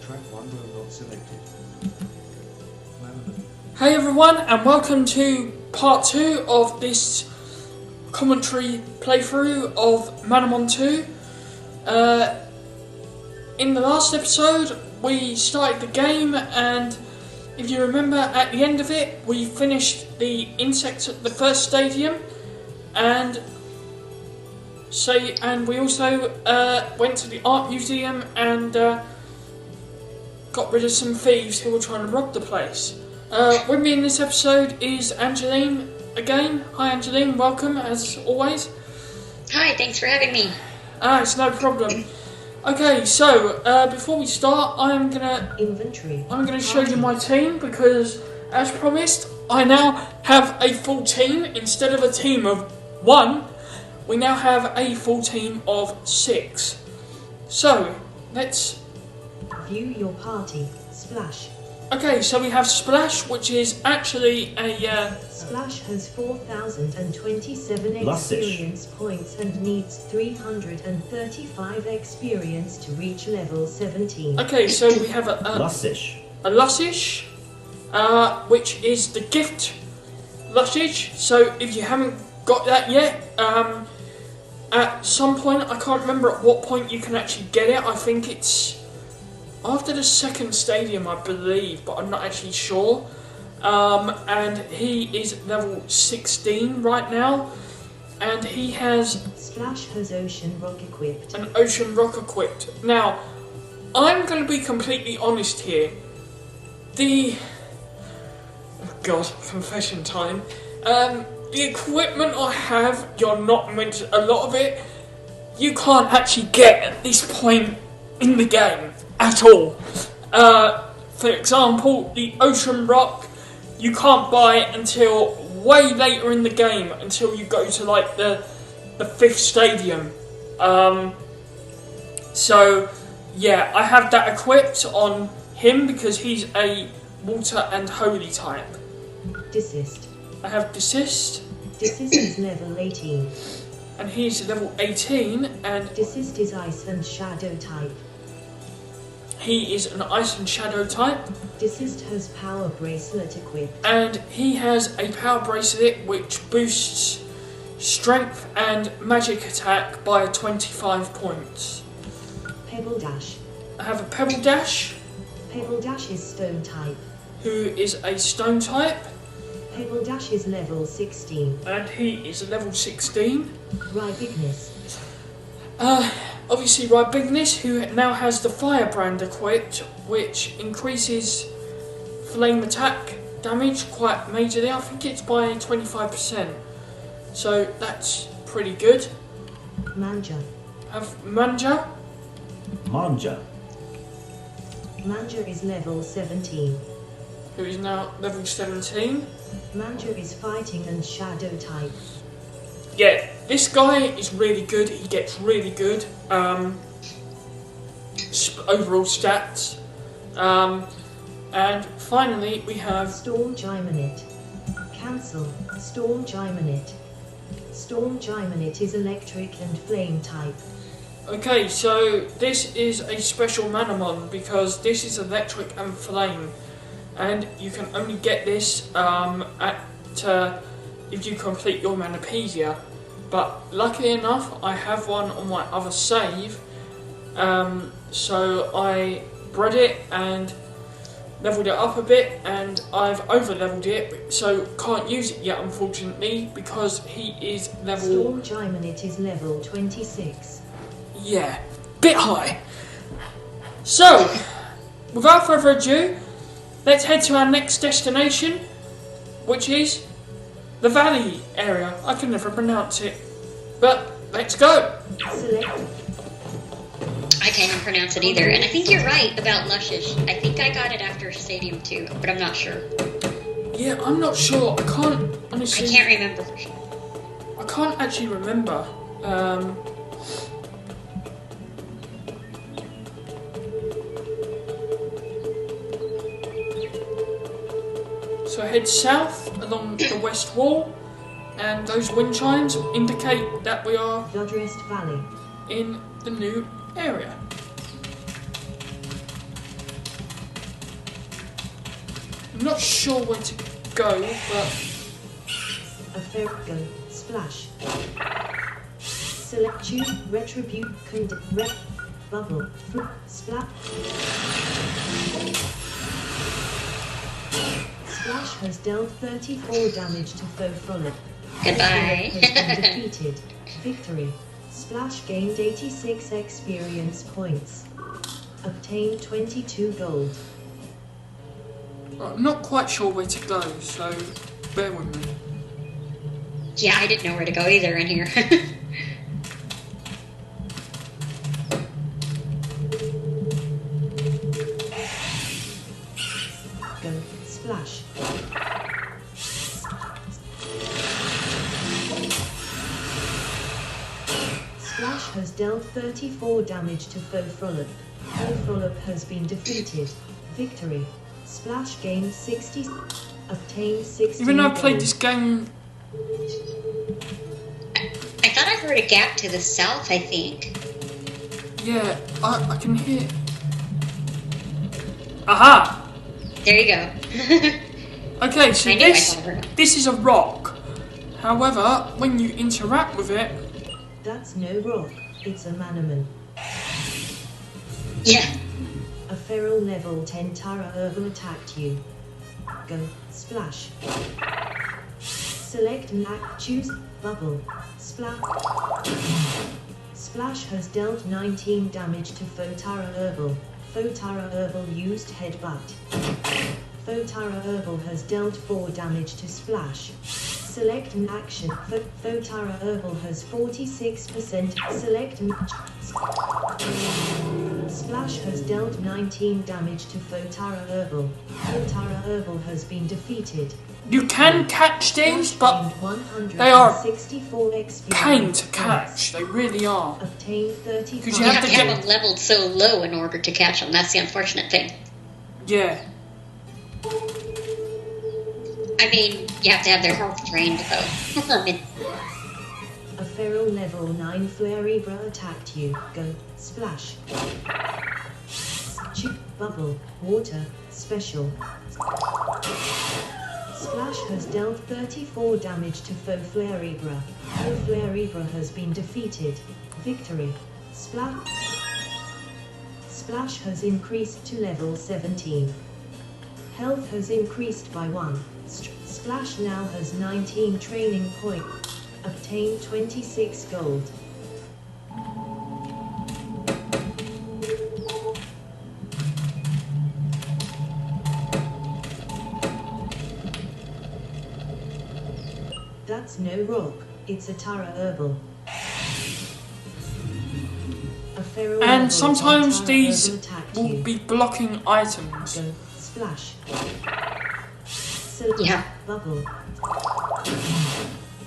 Track 1 will not selected. Manamon. Hey everyone, and welcome to part 2 of this commentary playthrough of Manamon 2. In the last episode, we started the game, and if you remember, at the end of it, we finished the insects at the first stadium, and we also went to the art museum and got rid of some thieves who were trying to rob the place. With me in this episode is Angelene again. Hi Angelene, welcome as always. Hi, thanks for having me. It's no problem. Okay, so before we start, I'm gonna show you my team because, as promised, I now have a full team. Instead of a team of 1, we now have a full team of 6. So let's view your party. Splash. Okay, so we have Splash, which is actually a Splash has 4,027 experience points and needs 335 experience to reach level 17. Okay, so we have a Lussish, which is the gift Lussish. So if you haven't got that yet, at some point, I can't remember at what point you can actually get it. I think it's after the second stadium, I believe, but I'm not actually sure. And he is level 16 right now, and he has Splash has Ocean Rock equipped. An Ocean Rock equipped. Now, I'm going to be completely honest here. Oh God, confession time. The equipment I have, you're not meant to, a lot of it, you can't actually get at this point in the game at all. For example, the Ocean Rock, you can't buy it until way later in the game, until you go to like the 5th stadium. So yeah, I have that equipped on him because he's a water and holy type. Desist. I have Desist. Desist is level 18. And he's level 18, and Desist is Ice and Shadow type. He is an Ice and Shadow type. Desist has Power Bracelet equipped. And he has a Power Bracelet which boosts Strength and Magic Attack by 25 points. Pebble Dash. I have a Pebble Dash. Pebble Dash is Stone type. Who is a Stone type. Pebble Dash is level 16. And he is level 16. Rybigness. Obviously Rybigness, who now has the Firebrand equipped, which increases flame attack damage quite majorly. I think it's by 25%. So that's pretty good. Manja. I have Manja. Manja is level 17. Who is now level 17. Manja is Fighting and Shadow type. Yeah, this guy is really good. He gets really good overall stats. And finally, we have Storm Gymanite. Cancel. Storm Gymanite. Storm Gymanite is electric and flame type. Okay, so this is a special Manamon because this is electric and flame, and you can only get this if you complete your Manapedia. But luckily enough, I have one on my other save, so I bred it and leveled it up a bit, and I've over-leveled it, so can't use it yet unfortunately because he is level... Storm Gymanite is level 26. Yeah, bit high. So, without further ado, let's head to our next destination, which is the Valley area. I can never pronounce it, but let's go. Select. I can't even pronounce it either, and I think you're right about Luscious. I think I got it after Stadium 2, but I'm not sure. Yeah, I'm not sure. I can't honestly. I can't remember for sure. I can't actually remember. So head south along the west wall, and those wind chimes indicate that we are Dodrest Valley. in the new area. I'm not sure where to go, but... A fair go. Splash. Select choose retribute bubble splat. Splash has dealt 34 damage to foe frolic. Goodbye. Has been defeated. Victory. Splash gained 86 experience points. Obtained 22 gold. I'm not quite sure where to go, so bear with me. Yeah, I didn't know where to go either in here. Go. Splash. Splash has dealt 34 damage to foe frolic. Foe frolic has been defeated. Victory. Splash gained 60. Obtained 60. Even though I played this game... I thought I heard a gap to the south, I think. Yeah, I can hear... Aha! There you go. Okay, so I knew I thought I heard it. this is a rock. However, when you interact with it... That's no rock. It's a Manamon. Yeah. A feral level 10 Tara Herbal attacked you. Go. Splash. Select Mac. Choose Bubble. Splash. Splash has dealt 19 damage to foe Tara Herbal. Foe Tara Herbal used Headbutt. Foe Tara Herbal has dealt 4 damage to Splash. Select an action. Foe Tara Herbal has 46%. Select Splash has dealt 19 damage to Foe Tara Herbal. Foe Tara Herbal has been defeated. You can catch these, but they are pain to catch. They really are. Obtained 35. Because You have to have them leveled so low in order to catch them. That's the unfortunate thing. Yeah. I mean, you have to have their health drained, though. A feral level 9 Flareebra attacked you. Go. Splash. Bubble. Water. Special. Splash has dealt 34 damage to foe Flareebra. Foe Flareebra has been defeated. Victory. Splash has increased to level 17. Health has increased by 1. Splash now has 19 training points. Obtained 26 gold. That's no rock, it's a Tara Herbal. A feral And level sometimes Tara these Herbal attacked will you. be blocking items. Go. Splash. Yeah. Bubble.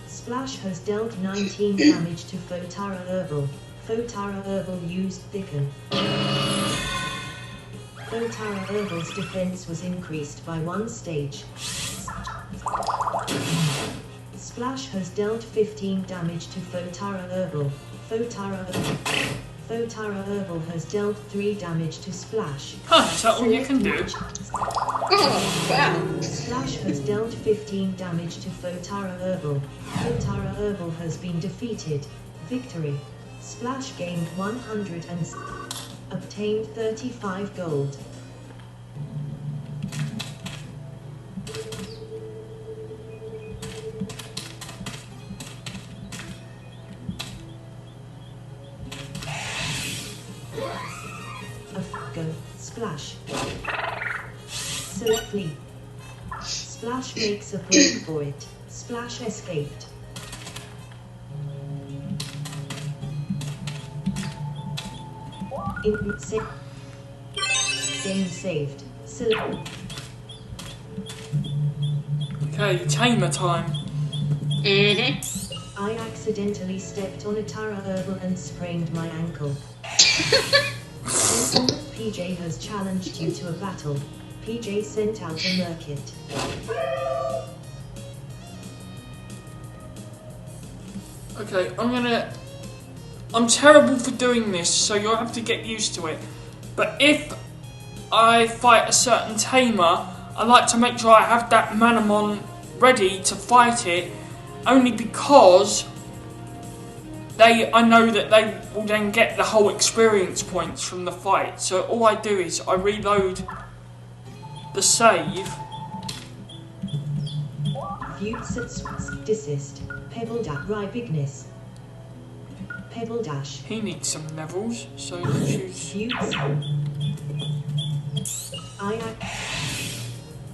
Splash has dealt 19 damage to foe Tara Herbal. Foe Tara Herbal used Thicken. Foe Tara Herbal's defense was increased by 1 stage. Splash has dealt 15 damage to foe Tara Herbal. Foe Tara Herbal has dealt 3 damage to Splash. Huh, is that all you can do? Oh, wow. Splash has dealt 15 damage to foe Tara Herbal. Foe Tara Herbal has been defeated. Victory. Splash gained 100 and obtained 35 gold. Go. Splash. Select leap. Splash makes a break for it. Splash escaped. Game saved. Select. Okay, tamer time. Mm-hmm. I accidentally stepped on a Tara Herbal and sprained my ankle. PJ has challenged you to a battle. PJ sent out a Merkit. Okay, I'm terrible for doing this, so you'll have to get used to it. But if I fight a certain tamer, I like to make sure I have that Manamon ready to fight it, only because I know that they will then get the whole experience points from the fight. So all I do is I reload the save. Desist. Pebble dash. Rye bigness. Pebble dash. He needs some levels, so let's use...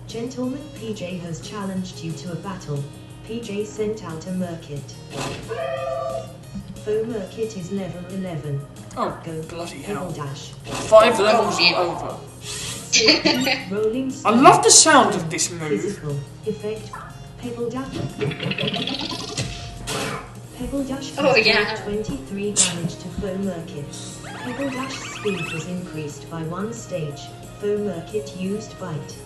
Gentleman PJ has challenged you to a battle. PJ sent out a Merkit. Faux Merkit is level 11. Oh, Go. bloody Pebble hell. dash. 5 levels over. Rolling I love the sound of this move. Physical effect. Pebble dash. Pebble dash. Oh, yeah. 23 damage to Faux Merkit. Pebble dash speed was increased by 1 stage. Faux Merkit used bite.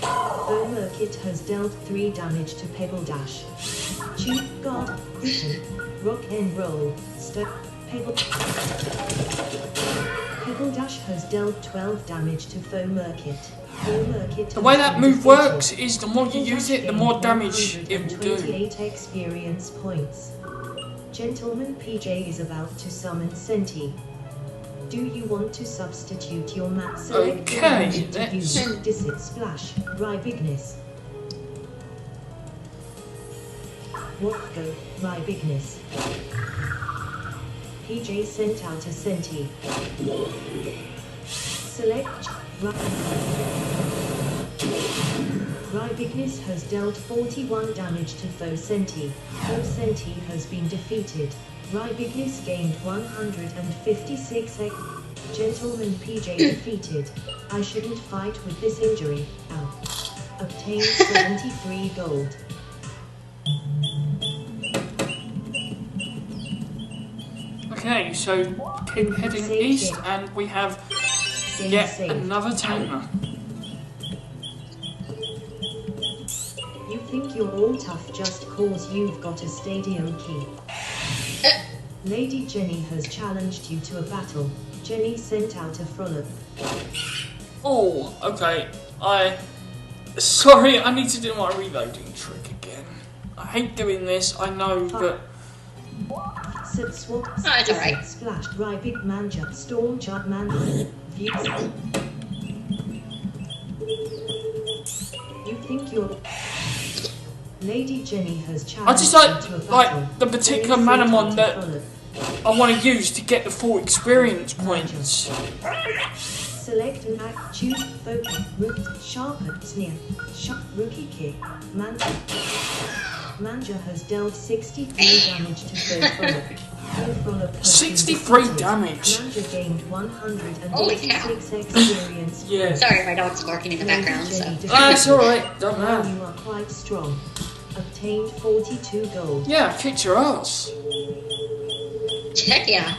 Faux Merkit has dealt 3 damage to Pebble dash. Cheat guard. Cushion. Rock and roll. Step. Pebble dash has dealt 12 damage to Faux Merkit. The way that move works is the more you use it, the more damage it will do. 28 experience points. Gentleman PJ is about to summon Senti. Do you want to substitute your mat? Okay, let's Disit Splash. Rye bigness. What go? Rye bigness. PJ sent out a Senti. Select Rye bigness has dealt 41 damage to Faux Senti. Faux Senti has been defeated. Rye bigness gained 156 Gentleman PJ defeated. I shouldn't fight with this injury. Ow. Obtained 73 gold. Okay, so keep heading east and we have yet another tamer. You think you're all tough just cause you've got a stadium key. Lady Jenny has challenged you to a battle. Jenny sent out a frolic. Oh, okay. Sorry, I need to do my reloading trick again. I hate doing this, I know, but... It's alright. Splash, Rye big manja, storm chart manja. You think you're... Lady Jenny has challenged I just like the particular Manamon that I want to use to get the full experience points. Select an act, choose, focus, root, sharpen, sneer, rookie kick, Manja has dealt 63 damage to both 63 damage? Manja gained 186 experience. Yeah. Sorry, my dog's barking in the background, so... That's alright, don't matter. You are quite strong. Obtained 42 gold. Yeah, kicked your ass. Heck yeah.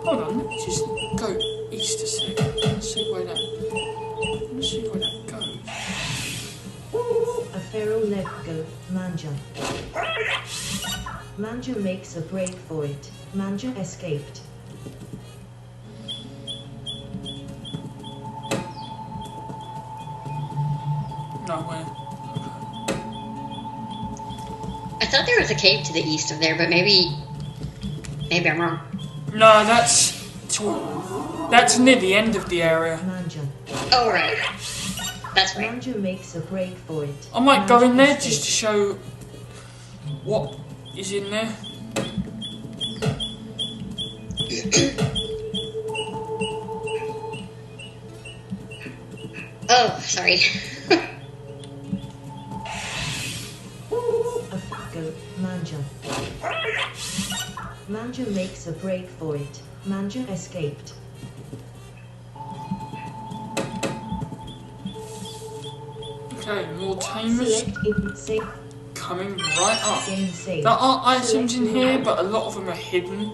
Hold on, let me just go east a second. Let's see where that goes. A feral leg go, Manja. Manja makes a break for it. Manja escaped. Nowhere. I thought there was a cave to the east of there, but maybe I'm wrong. No, that's near the end of the area. Manja. Oh, right. That's right. Manja makes a break for it. I might go in there escaped. just to show what is in there. Oh, sorry. Go, Manja. Manja makes a break for it. Manja escaped. Okay, more tamers Select input save. coming right up. Game save. There are items in here, but a lot of them are hidden.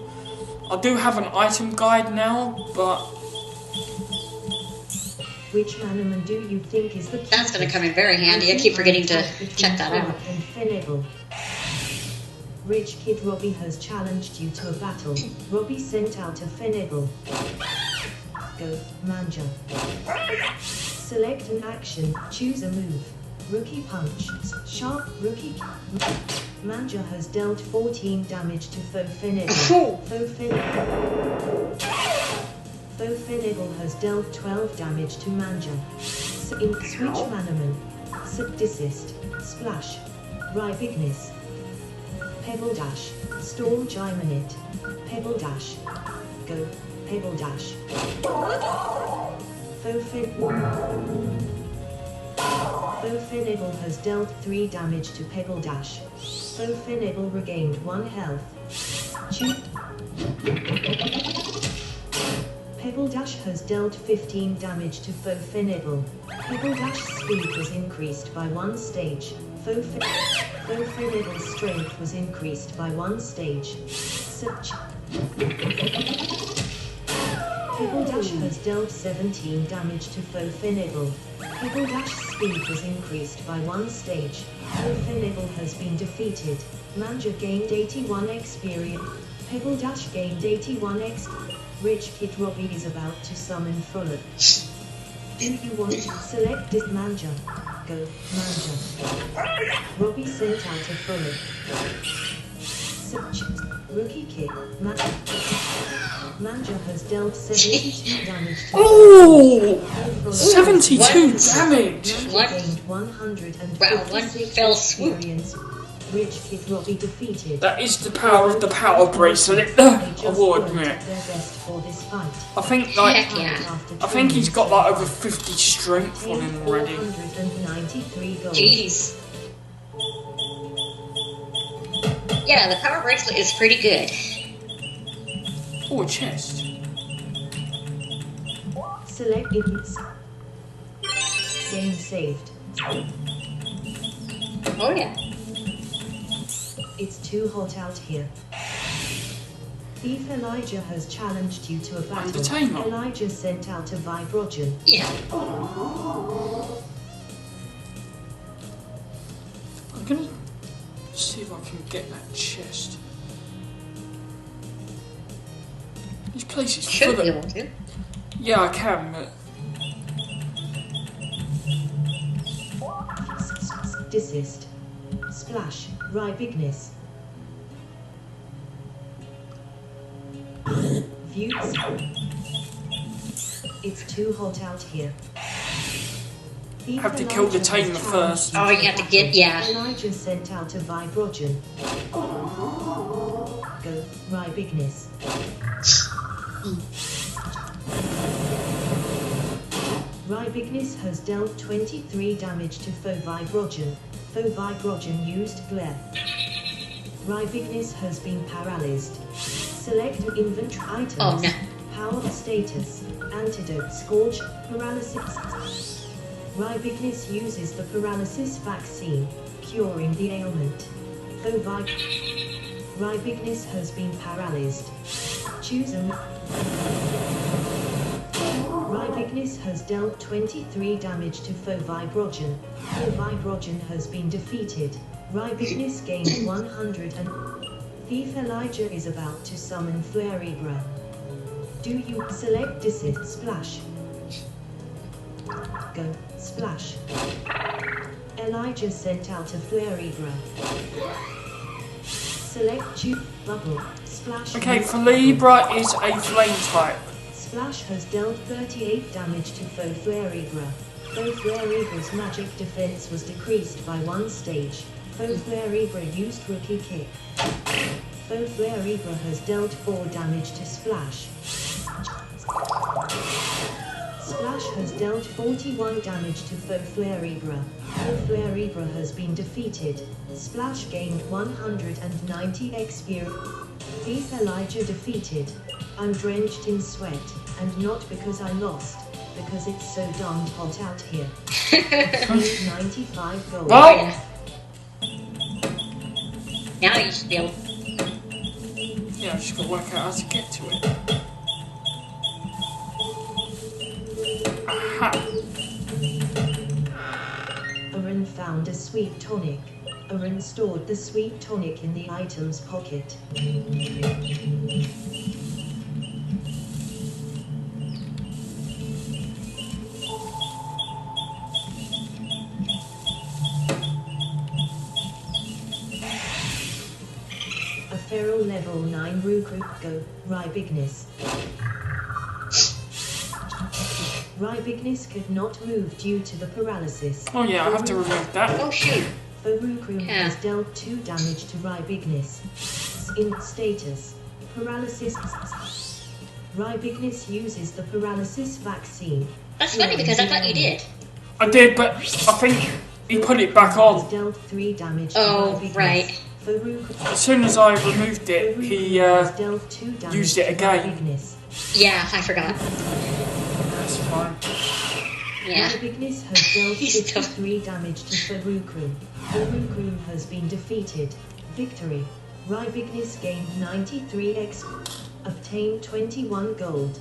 I do have an item guide now, but... Which Manamon do you think is the cutest? That's going to come in very handy. I keep forgetting to check that out. Rich Kid Robbie has challenged you to a battle. Robbie sent out a Finable. Go, Manja. Select an action, choose a move. Rookie Punch, Sharp, Rookie. Manja has dealt 14 damage to Faux Finable. Faux Finable has dealt 12 damage to Manja. Switch Manamon. Desist. Splash. Bigness. Pebble Dash. Storm Gyminate. Pebble Dash. Go. Pebble Dash. Faux Finable has dealt 3 damage to Pebble Dash. Faux Finable regained 1 health. Pebble Dash has dealt 15 damage to Faux Finable. Pebble Dash speed was increased by 1 stage. Faux Finable's strength was increased by 1 stage. Pebble Dash has dealt 17 damage to Faux Finable. Pebble Dash speed was increased by 1 stage. Faux Finable has been defeated. Manja gained 81 experience. Pebble Dash gained 81 experience. Rich Kid Robbie is about to summon Frolic. Do you want to select this Manja? Go, Manja. Robbie sent out a Frolic. Rookie Kid. Manja has dealt 72 damage to Oh! 72 damage! One fell swoop. Rich Kid Robbie defeated. That is the power of the power bracelet, I will admit. I think I think he's got like over 50 strength on him already. Jeez. Yeah, the power bracelet is pretty good. Oh, a chest. Select it. Game saved. Oh yeah. It's too hot out here. Thief Elijah has challenged you to a battle. Entertainment. Elijah sent out a Vibrogen. Yeah. I'm gonna see if I can get that chest. This place is Should full be of... able to. Yeah, I can, but... Desist. Splash. Bigness. Views. It's too hot out here. Have to kill the tamer first. Oh, you have to get, yeah. Elijah sent out a Vibrogen. Go, Bigness. Bigness has dealt 23 damage to Faux Vibrogen. Faux Vibrogen used Glare. Bigness has been paralyzed. Select inventory items. Oh no. Power status. Antidote Scourge. Paralysis. Bigness uses the paralysis vaccine, curing the ailment. Bigness has been paralyzed. Choose a... Bigness has dealt 23 damage to Faux Vibrogen. Faux Vibrogen has been defeated. Bigness gained 100 and... Thief Elijah is about to summon Flaribra. Do you select Desist Splash? Go, Splash. Elijah sent out a Flaribra. Select Bubble, Splash. Okay, Flaribra is a flame type. Splash has dealt 38 damage to Faux Flaribra. Faux Flaribra's magic defense was decreased by 1 stage. Faux Flaribra used Rookie Kick. Faux Flaribra has dealt 4 damage to Splash. Splash has dealt 41 damage to Faux Flaribra. Faux Flaribra has been defeated. Splash gained 190 experience. Thief Elijah defeated. I'm drenched in sweat, and not because I lost, because it's so darned hot out here. 95 gold. Well, Now you should be able. yeah, I've just got to work out how to get to it. Aha! Aaron found a sweet tonic. Aaron stored the sweet tonic in the item's pocket. A feral level 9 recruit go, Rybignus. Rybignus could not move due to the paralysis. Oh yeah, I have to remove that. Oh shoot. Farukum Yeah. has dealt 2 damage to Rybignus. In status, paralysis. Rybignus uses the paralysis vaccine. That's funny because I thought you did. I did, but I think he put it back Has on. dealt 3 damage to Oh, Rybignus. right. Farukum As soon as I removed it, he has dealt 2 damage used it to again. Rybignus. Yeah, I forgot. That's fine. Yeah. Rybignus has dealt He's still- 53 damage to Farukum. Farukum has been defeated. Victory. Rybignus gained 93 XP. Obtained 21 gold.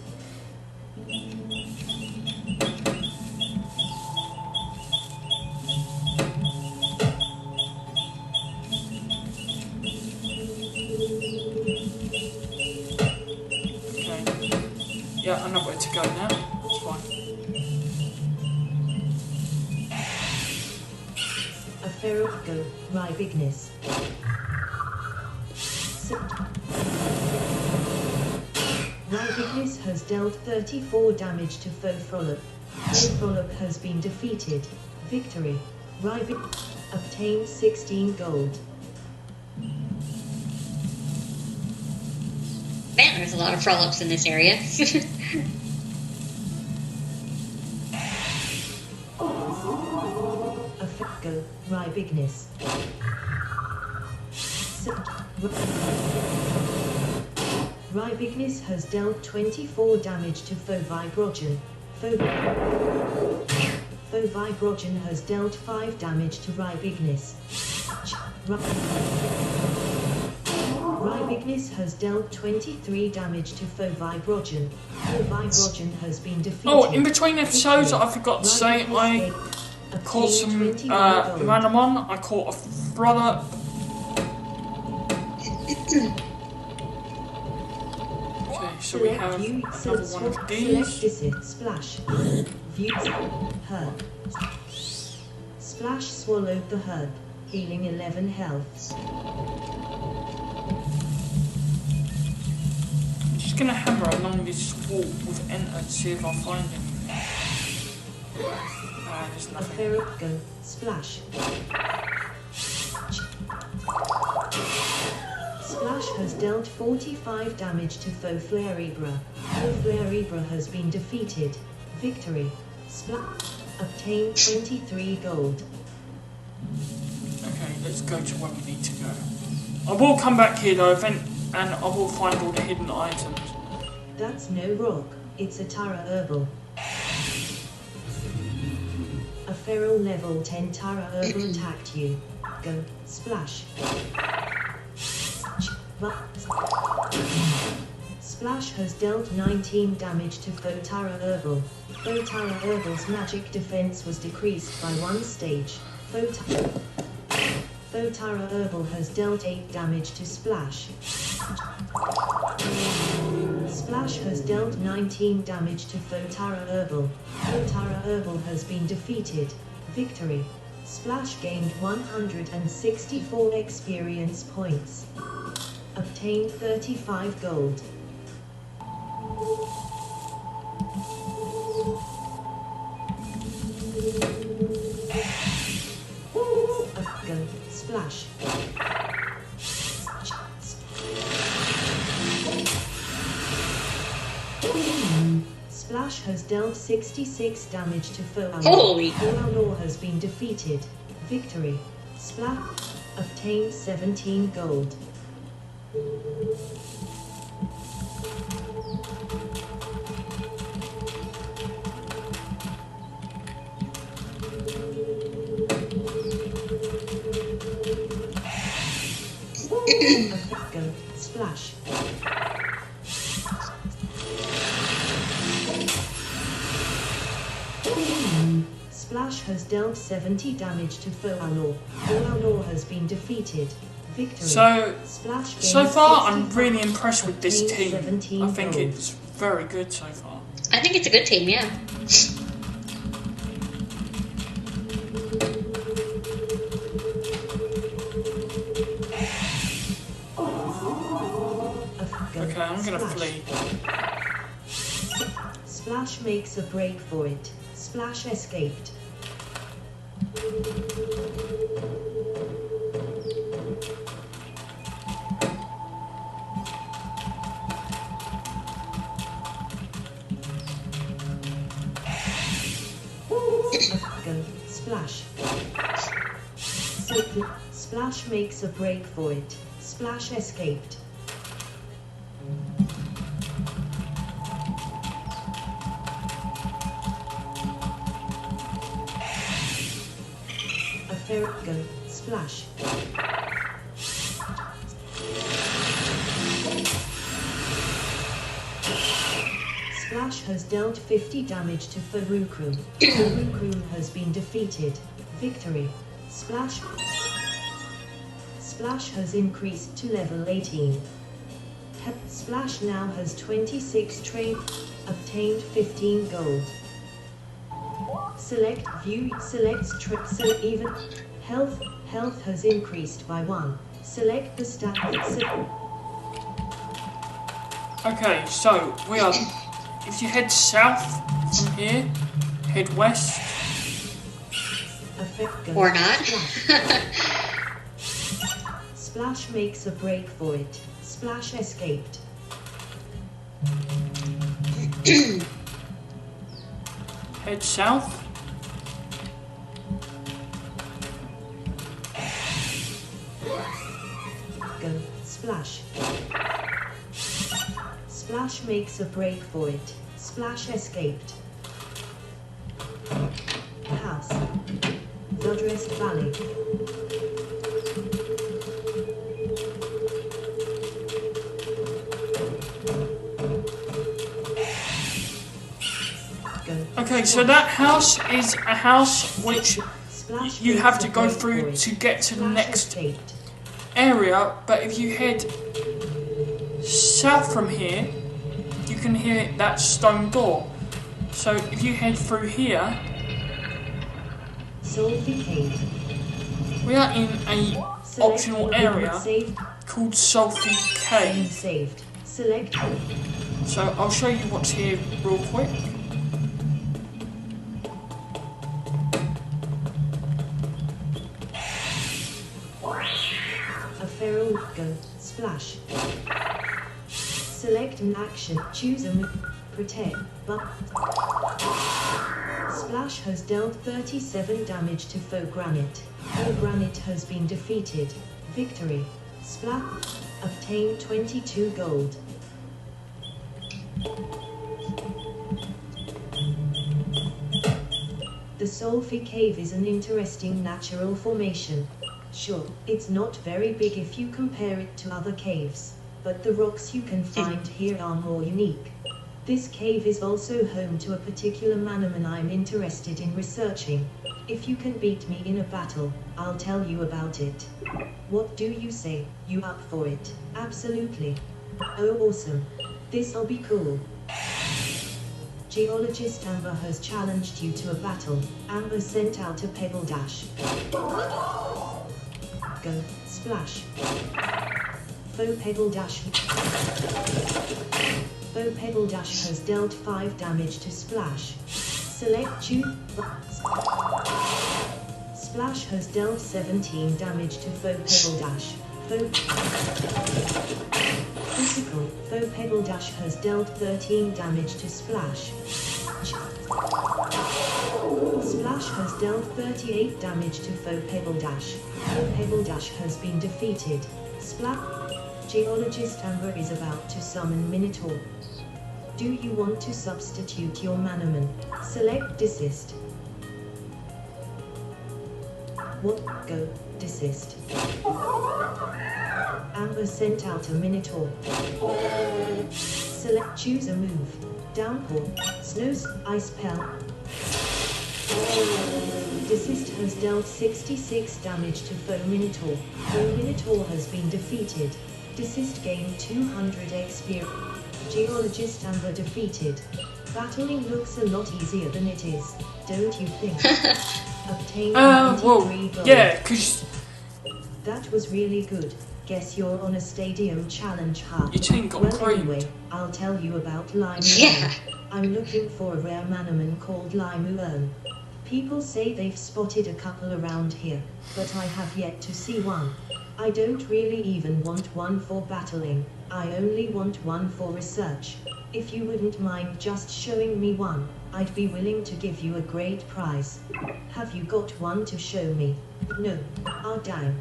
Okay. Yeah, I know where to go now. It's fine. A feral go, Rybignus. Rybignus has dealt 34 damage to Faux Frolic. Faux Frolic has been defeated. Victory. Rybignus obtained 16 gold. Man, there's a lot of frolics in this area. A go, Rybignus. Rybignus has dealt 24 damage to Faux Vibrogen. Faux Vibrogen has dealt 5 damage to Rybignus. Rybignus has dealt 23 damage to Faux Vibrogen. Faux Vibrogen has been defeated. Oh, in between episodes, I forgot to say I caught some Manamon. I caught a Frolic. Okay, so we have another one of these. Splash. View. Herb. Splash swallowed the herb, healing 11 health. I'm just gonna hammer along this wall with enter to see if I find anything. There's A nothing. feral go. Splash. Splash has dealt 45 damage to Faux Flarebra. Faux Flarebra has been defeated. Victory. Splash. Obtained 23 gold. Okay, let's go to where we need to go. I will come back here though, and I will find all the hidden items. That's no rock, it's a Tara herbal. A feral level 10 Tara herbal attacked you. Go, splash. Splash has dealt 19 damage to Faux Tara herbal. Faux Tara herbal's magic defense was decreased by 1 stage. Faux Tara herbal has dealt 8 damage to Splash. Splash has dealt 19 damage to Faux Tara herbal. Faux Tara herbal has been defeated. Victory. Splash gained 164 experience points. Obtained 35 gold. Go, splash. Splash has dealt 66 damage to Faux. Holy. Law has been defeated. Victory. Splash. Obtained 17 gold. Go, splash. Splash Splash has dealt 70 damage to Foalor. Foalor has been defeated. Victory. So Splash far, I'm 65, really impressed with this obtained team. 17 I think gold. it's very good so far. I think it's a good team, yeah. Okay, I'm gonna Splash. flee. Splash makes a break for it. Splash escaped. Go. Splash. Splash makes a break for it. Splash escaped. A ferret go. Splash. Splash has dealt 50 damage to Farukru. Farukru has been defeated. Victory. Splash. Splash has increased to level 18. Splash now has 26 train. Obtained 15 gold. Select view. Selects trip. Even. Health. Health has increased by 1. Select the stat. Okay, so we are. If you head south from here, head west. Or not. Splash makes a break for it. Splash escaped. Head south. Go. Splash. Splash makes a break for it. Splash escaped. House. Dodrest Valley. Go. Okay, so that house is a house which Splash you makes have a to go break for through it. to get to the Splash next escaped. area, but if you head south from here, you can hear that stone door. So if you head through here, Sulphur Cave. we are in a Select optional your area Saved. called Sulphur Game Cave. saved. Select. So I'll show you what's here real quick. A feral go. Splash. Select an action. Choose a move. Protect. But Splash has dealt 37 damage to Foe Granite. Foe Granite has been defeated. Victory. Splash. Obtain 22 gold. The Sulphur Cave is an interesting natural formation. Sure, it's not very big if you compare it to other caves, but the rocks you can find here are more unique. This cave is also home to a particular Manamon I'm interested in researching. If you can beat me in a battle, I'll tell you about it. What do you say? You up for it? Absolutely. Oh awesome. This'll be cool. Geologist Amber has challenged you to a battle. Amber sent out a pebble dash. Go. Splash. Foe Pebble Dash. Foe Pebble Dash has dealt 5 damage to Splash. Select choose. Splash has dealt 17 damage to Foe Pebble Dash. Critical. Foe Pebble Dash has dealt 13 damage to Splash. Splash has dealt 38 damage to Foe Pebble Dash. Foe Pebble Dash has been defeated. Splash. Geologist Amber is about to summon Minotaur. Do you want to substitute your Manamon? Select desist. What? Go. Desist. Amber sent out a Minotaur. Select choose a move. Downpour. Snows. Ice Pell. Desist has dealt 66 damage to foe Minotaur. Foe Minotaur has been defeated. Desist gained 200 experience. Geologist Amber defeated. Battling looks a lot easier than it is, don't you think? Obtained 93 gold. Yeah, because That was really good. Guess you're on a stadium challenge, huh? your team got Well, creamed. anyway, I'll tell you about Lime Yeah. I'm looking for a rare Manamon called Lime. People say they've spotted a couple around here, but I have yet to see one. I don't really even want one for battling, I only want one for research. If you wouldn't mind just showing me one, I'd be willing to give you a great prize. Have you got one to show me? No. Oh damn.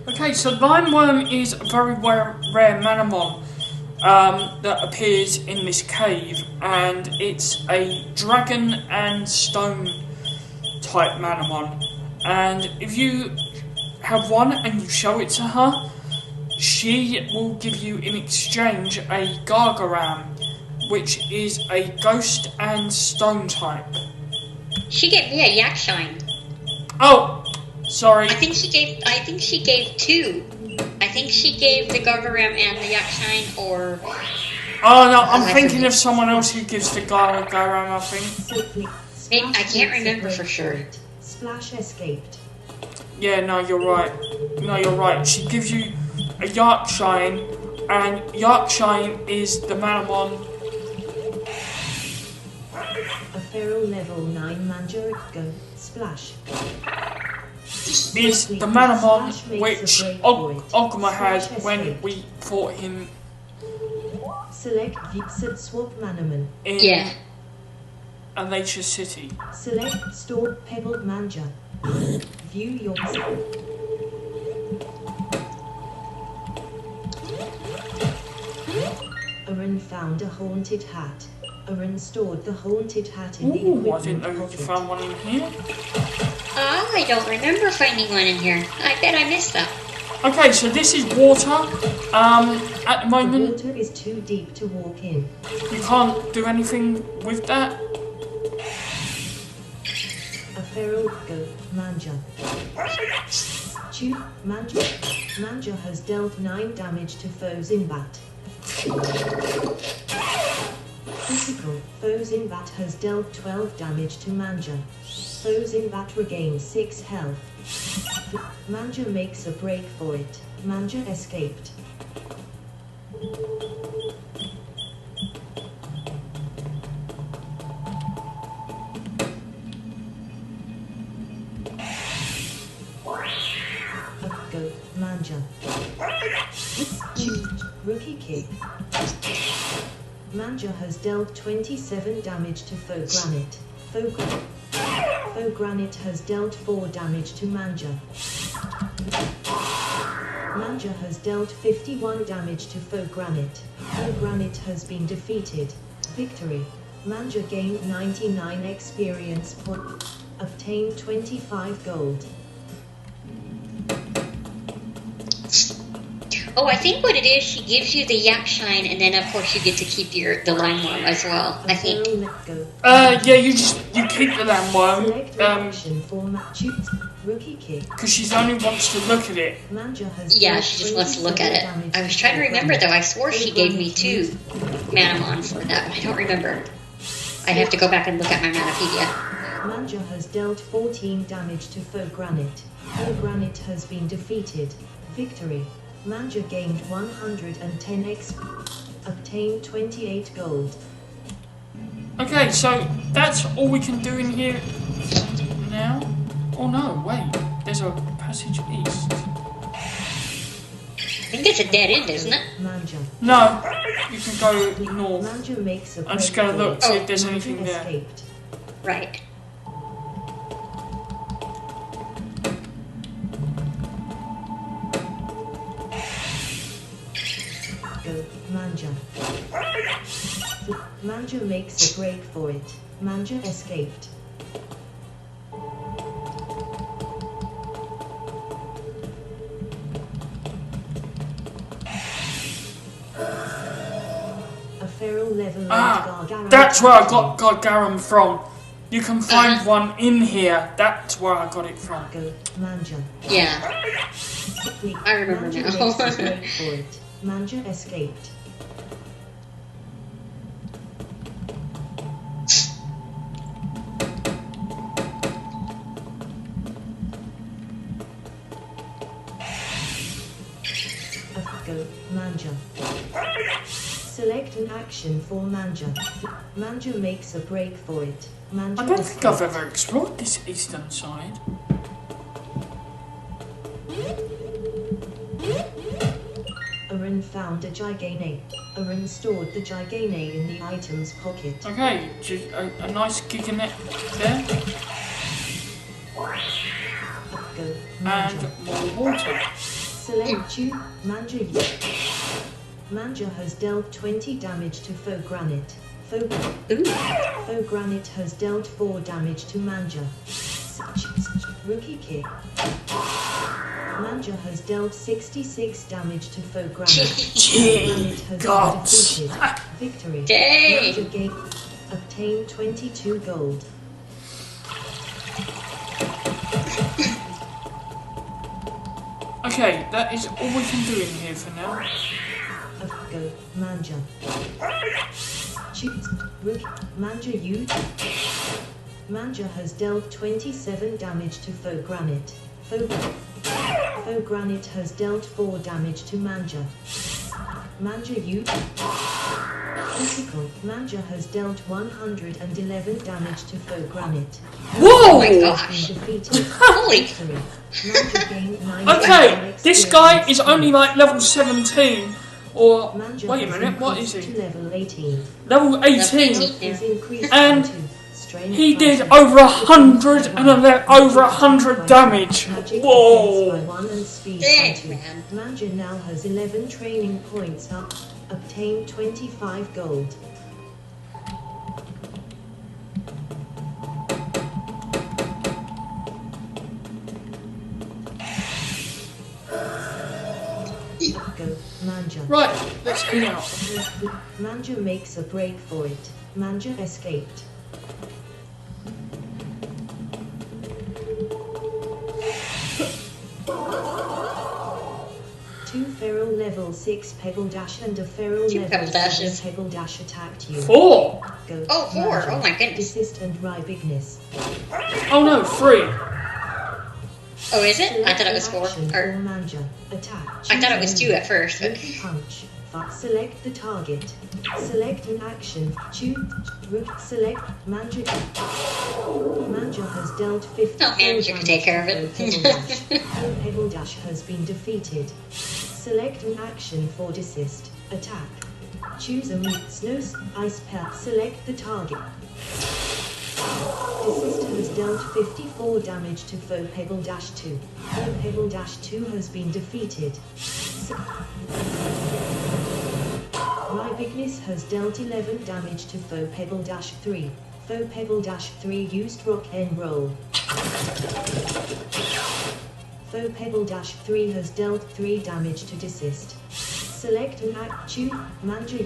Okay, so Limeworm is a very rare Manamon that appears in this cave, and it's a dragon and stone type Manamon. And if you have one and you show it to her, she will give you in exchange a Gargaram, which is a ghost and stone type. She gave me a Yakshine. Oh, sorry. I think she gave two. I think she gave the Gargaram and the Yakshine, or Oh no, I'm thinking of someone else who gives the Gargaram, I think. maybe, I can't remember for sure. Splash escaped. Yeah, no, you're right. No, you're right. She gives you a Yarkshine, and Yarkshine is the Manamon. A feral level 9 Manja go splash. Is the Manamon which Ogma had when we fought him Select Vixit Swap Manamon. in Yeah. Alatia City. Select Store Pebbled Manja. View your Aaron found a haunted hat. Aaron stored the haunted hat in the Ooh, I didn't equipment know you pocket. found one in here. I don't remember finding one in here. I bet I missed that. Okay, so this is water. At the The moment, water is too deep to walk in. you can't do anything with that. A feral go Manja. Chew Manja. Manja has dealt 9 damage to foes in bat. Physical. Foes in bat has dealt 12 damage to Manja. Foes in bat regain 6 health. Manja makes a break for it. Manja escaped. Go, Manja. Rookie kick. Manja has dealt 27 damage to foe granite. Foe granite has dealt 4 damage to Manja. Manja has dealt 51 damage to foe granite. Foe granite has been defeated. Victory. Manja gained 99 experience points. Obtained 25 gold. Oh, I think what it is, she gives you the Yakshine, and then of course you get to keep the Limeworm as well. I think. Yeah, you keep the Landworm, Select action for matches. Rookie kick. because she only wants to look at it. Manja has Yeah, dealt she just wants to look at 27 it. damage I was trying to foe remember granite. though. I swore she gave me 2 Manamon for that, but I don't remember. I have to go back and look at my Manapedia. Manja has dealt 14 damage to foe granite. Foe granite has been defeated. Victory. Manja gained 110 XP. Obtained 28 gold. Okay, so that's all we can do in here now. Oh no, wait, there's a passage east. I think it's a dead end, isn't it? Manja. No, you can go north. Manja makes a I'm just break gonna for look, it. see if there's Manja anything there. escaped. Right. Go, Manja. Manja makes a break for it. Manja escaped. A feral level 8 Gargaram. That's where I got Gargaram from. You can find one in here. That's where I got it from. Go, Manja. Yeah. I remember Manja now. makes a break for it. Manja escaped. Go, Manja. Select an action for Manja. Manja makes a break for it. Manja I don't think I've escaped. ever explored this eastern side. Arun found a Gigane. Arun stored the Gigane in the item's pocket. Okay, a nice giganet there. Go, Manja. And more water. Select you, Manja. Manja has dealt 20 damage to Foe Granite. Foe Granite has dealt 4 damage to Manja. Rookie kick. Manja has dealt 66 damage to Foe Granite. Granite has God. been defeated. Victory. Dang. Manja gained. Obtain 22 gold. Okay, that is all we can do in here for now. Go, Manja. Choose. Rook. Manja you. Manja has dealt 27 damage to Foe Granite. Foe Granite has dealt 4 damage to Manja. Manja you. Critical. Manja has dealt 111 damage to Foe Granite. Oh my Whoa! gosh. Defeated. Holy. Victory. Manja gained 9 Okay, this guy experience. is only like level 17. Or, Manja wait a has minute, what is increased he? to level 18. Level 18. Is increased And to strength he did fighting. over 100 damage. Magic Whoa! defense by 1 and speed by Dang, 2. man. Manja now has 11 training points up. Obtain 25 gold. Go, Manja. Right, let's head out. Manja makes a break for it. Manja escaped. Two feral level 6 Pebble Dash and a feral Two level Pebble 7 Dashes. Pebble Dash attacked you. 4. Go, Oh, 4. Manja. Oh my goodness. Desist and Rye Bigness. Oh no, 3. Oh, is it? I thought it was 4. Action for Or Manja. Attack. I thought it was 2 at first. But Rookie punch. Select the target. Select an action. Choose. Select Manja. Manja has dealt 50. Oh, Manja can take care of it. Pebble Dash. Pebble Dash has been defeated. Select an action for desist. Attack. Choose a move. Snow. Ice Pelt. Select the target. Desist has dealt 54 damage to Foe Pebble Dash 2. Foe Pebble Dash 2 has been defeated. Rye Bigness has dealt 11 damage to Foe Pebble Dash 3. Foe Pebble Dash 3 used Rock and Roll. Foe Pebble Dash 3 has dealt 3 damage to desist. Select an act. Choose Manja.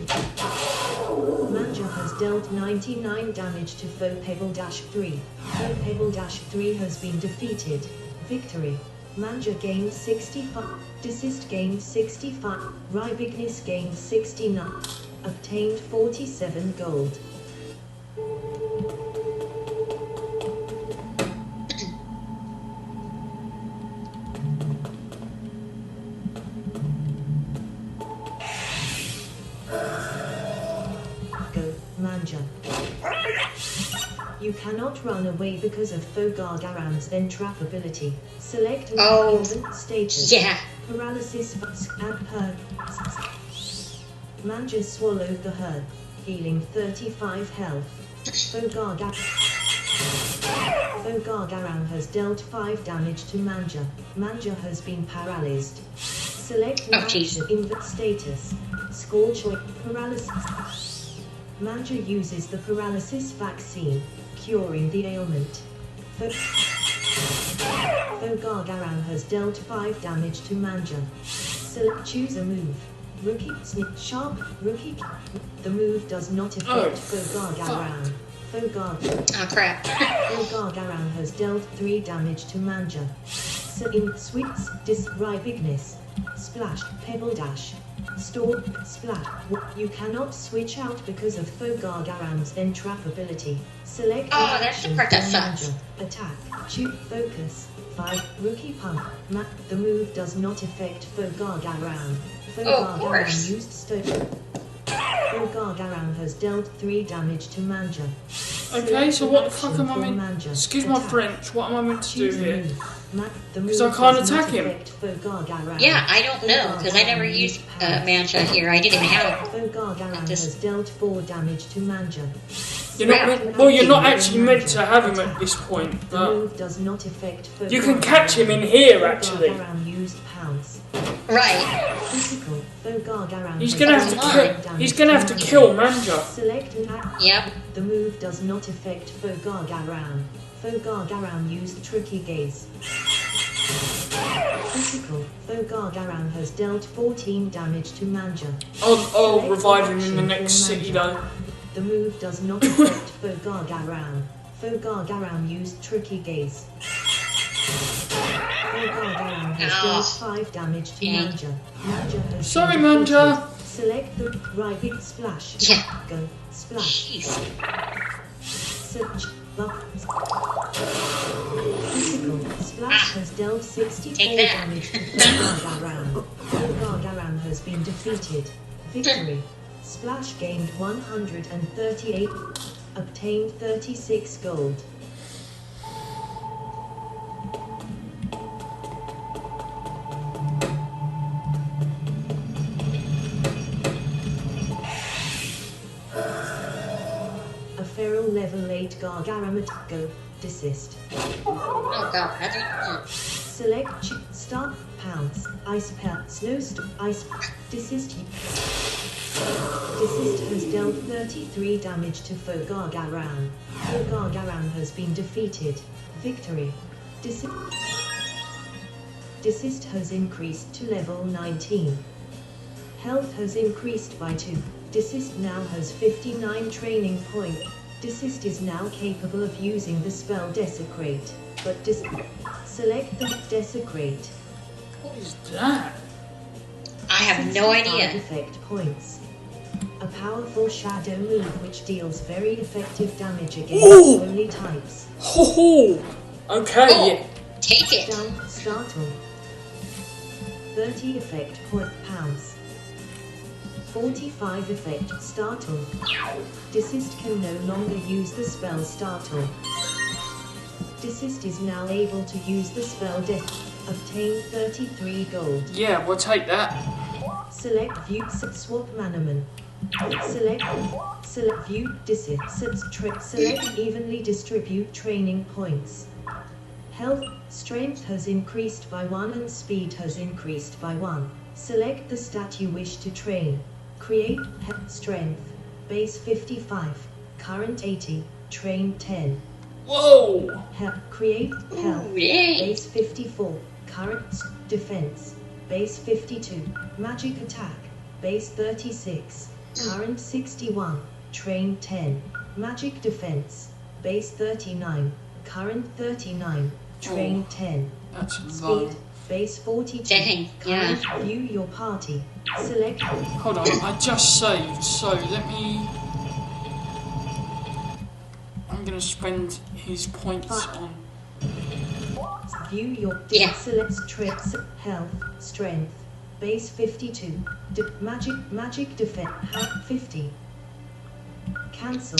Manja has dealt 99 damage to Foe Pebble Dash 3. Foe Pebble Dash 3 has been defeated. Victory. Manja gained 65. Desist gained 65. Rye Bigness gained 69. Obtained 47 gold. Go, Manja. You cannot run away because of Fogargaram's then trap ability. Select an Oh. event status. yeah. Paralysis and herd. Manja swallowed the herb, healing 35 health. Fogargaram has dealt 5 damage to Manja. Manja has been paralyzed. Select an Oh, jeez. action invert status. Scorch or paralysis. Manja uses the paralysis vaccine, curing the ailment. Fogargaram has dealt 5 damage to Manja. Select choose a move. Rookie snip sharp rookie. The move does not affect Oh, Fogargaram. Oh crap. Fogargaran has dealt 3 damage to Manja. So in Swits, Bigness, Splash, Pebble Dash, Storm, Splash. You cannot switch out because of Fogargaran's Entrap ability. Select Oh, that's the part that sucks. Attack, shoot, focus. 5. Rookie Pump. The move does not affect Fogargaran. Fogargaran used Stoke. Fogargaran has dealt 3 damage to Manja. Okay, so what the fuck am I meant? Excuse my French. What am I meant to do here? Because I can't attack him. Yeah, I don't know, because I never used Manja here. I didn't have Fogargaran has dealt 4 damage to Manja. You're not actually meant to have him at this point, but does not affect you can catch him in here actually. Right. He's gonna have to kill Manja. Yep. The move does not affect Fogargaran. Fogargaran used Tricky Gaze. Physical. Fogargaran has dealt 14 damage to Manja. I'll revive him in the next city though. The move does not affect Fogargaran. Fogargaran used Tricky Gaze. Fogargaran has dealt 5 damage to Manja. Manja has Sorry, Manja. Select the right big splash. Yeah. Go. Splash. Jeez. Search. Buttons. Physical. Splash has dealt 64 damage to Fogargaran. Fogargaran has been defeated. Victory. Splash gained 138. Obtained 36 gold. A feral level 8 Gargaramat. Go. Desist. Oh god. Select start pounce ice pelt snowstorm ice desist. Desist has dealt 33 damage to Fogargaran. Fogargaran has been defeated. Victory. Desist has increased to level 19. Health has increased by 2. Desist now has 59 training points. Desist is now capable of using the spell Desecrate, but select the Desecrate. What is that? I have no idea. Effect points. A powerful shadow move which deals very effective damage against only types. Ho ho! Okay. Oh, take it. Down, startle. 30 effect point pounds. 45 effect startle. Desist can no longer use the spell startle. Desist is now able to use the spell obtain 33 gold. Yeah, we'll take that. Select view swap Manamon. Select view desist select evenly distribute training points. Health strength has increased by 1 and speed has increased by 1. Select the stat you wish to train. Create strength base 55 current 80 train 10. Whoa! Create health yay. base 54 current defense base 52 magic attack base 36 current 61 train 10 magic defense base 39 current 39 train 10 That's speed low. base 42 Dang, yeah. current view your party select Hold on, I just saved, so let me... I'm gonna spend his points on... view your select trips health strength base 52 magic defense 50 cancel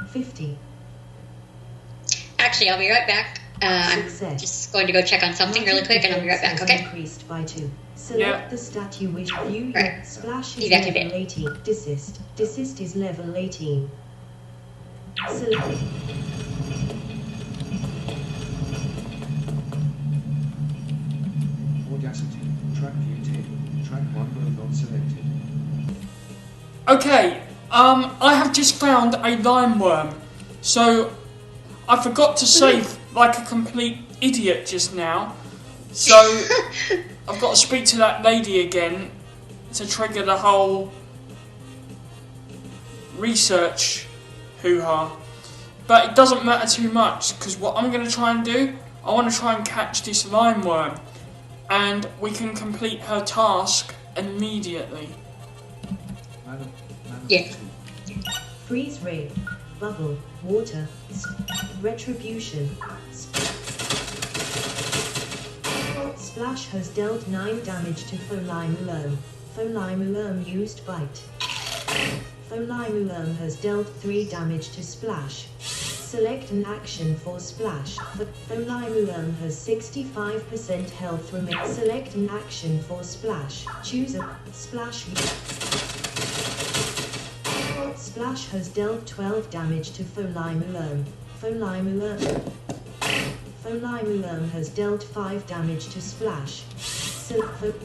50. Actually, I'll be right back. I'm just going to go check on something really quick, and I'll be right back. Okay. Increased by 2. Select the stat you wish. View your splash is Exactly. level 18. Desist is level 18. Select. Audacity. Track view table. Track 1 mode not selected. Okay, I have just found a lime worm. So, I forgot to save like a complete idiot just now. So, I've got to speak to that lady again to trigger the whole research hoo-ha. But it doesn't matter too much, because what I'm going to try and do, I want to try and catch this lime worm. And we can complete her task immediately. Manamon Yeah. 2. Freeze ray. Bubble. Water. Retribution. Splash has dealt 9 damage to Folimulerm. Folimulerm used bite. Folimulerm has dealt 3 damage to Splash. Select an action for Splash. Folimulerm has 65% health remaining. Select an action for Splash. Choose a Splash. Splash has dealt 12 damage to Folimulerm. Folimulerm has dealt 5 damage to Splash.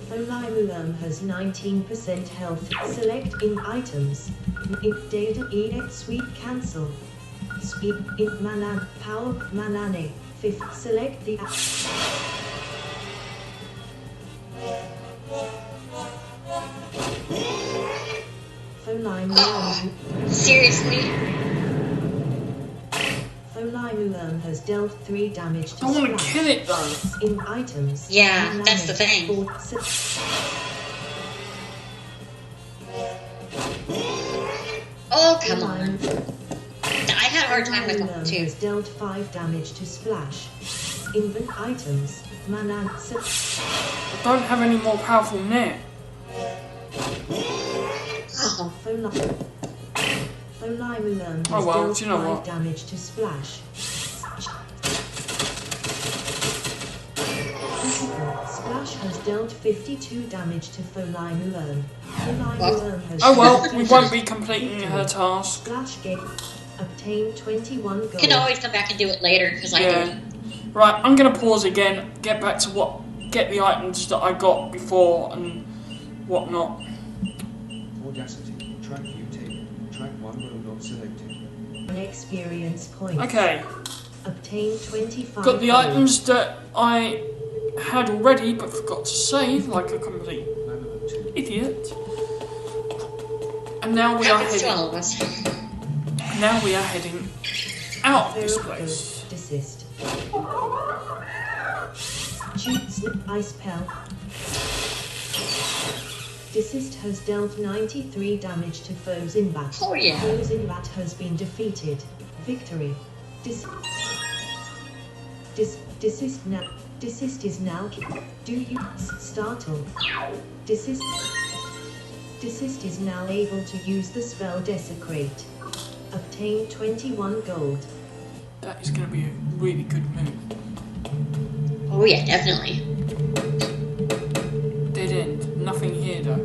Folimulerm has 19% health. Select in items. In data EX sweep cancel. Speed in Manan power Manane. 5th. Select the Folimulerm. Seriously? Folimulerm has dealt 3 damage to I want to Splash. kill it though. In items. Yeah, Manane. that's the thing. Oh, come on. I had a hard time with them too. Has dealt 5 damage to Splash. Invent items. Manan. I don't have any more powerful net. Oh, Folimulerm has Oh, well, dealt do you know 5 what? damage to Splash. Splash has dealt 52 damage to Folimulerm. Folimulerm has Oh well, we 52 won't be completing her task. Splash gate. Obtain 21 gold. you can always come back and do it later because I Yeah. didn't. Right, I'm gonna pause again, get back to get the items that I got before and whatnot. Audacity. Track view table. Track 1 row not selected. An experience point. Okay, Obtain 25 got the gold. items that I had already but forgot to save, like a complete Manamon 2. idiot. And now we are Happens to heading. all of us. Now we are heading out of this Feral place. Ghost. Desist. Shoot slip ice pell. Desist has dealt 93 damage to foes in battle. Oh, yeah. Foes in bat has been defeated. Victory. Desist now. Desist is now. Do you startle? Desist. Desist is now able to use the spell Desecrate. Obtain 21 gold. That is going to be a really good move. Oh yeah, definitely. Dead end. Nothing here though.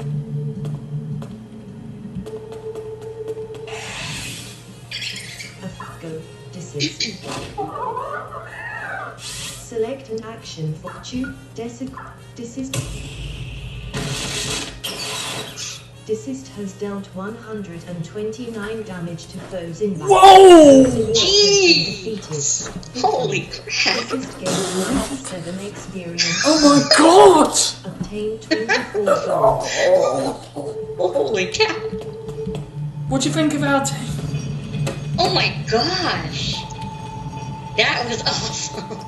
Go. Desist. Select an action for choose Desist. Desist has dealt 129 damage to foes in battle. Whoa! Jeez! Holy crap! Desist gains 97 experience. Oh my god! Obtain 24 gold. Holy cow! What do you think of our team? Oh my gosh! That was awesome!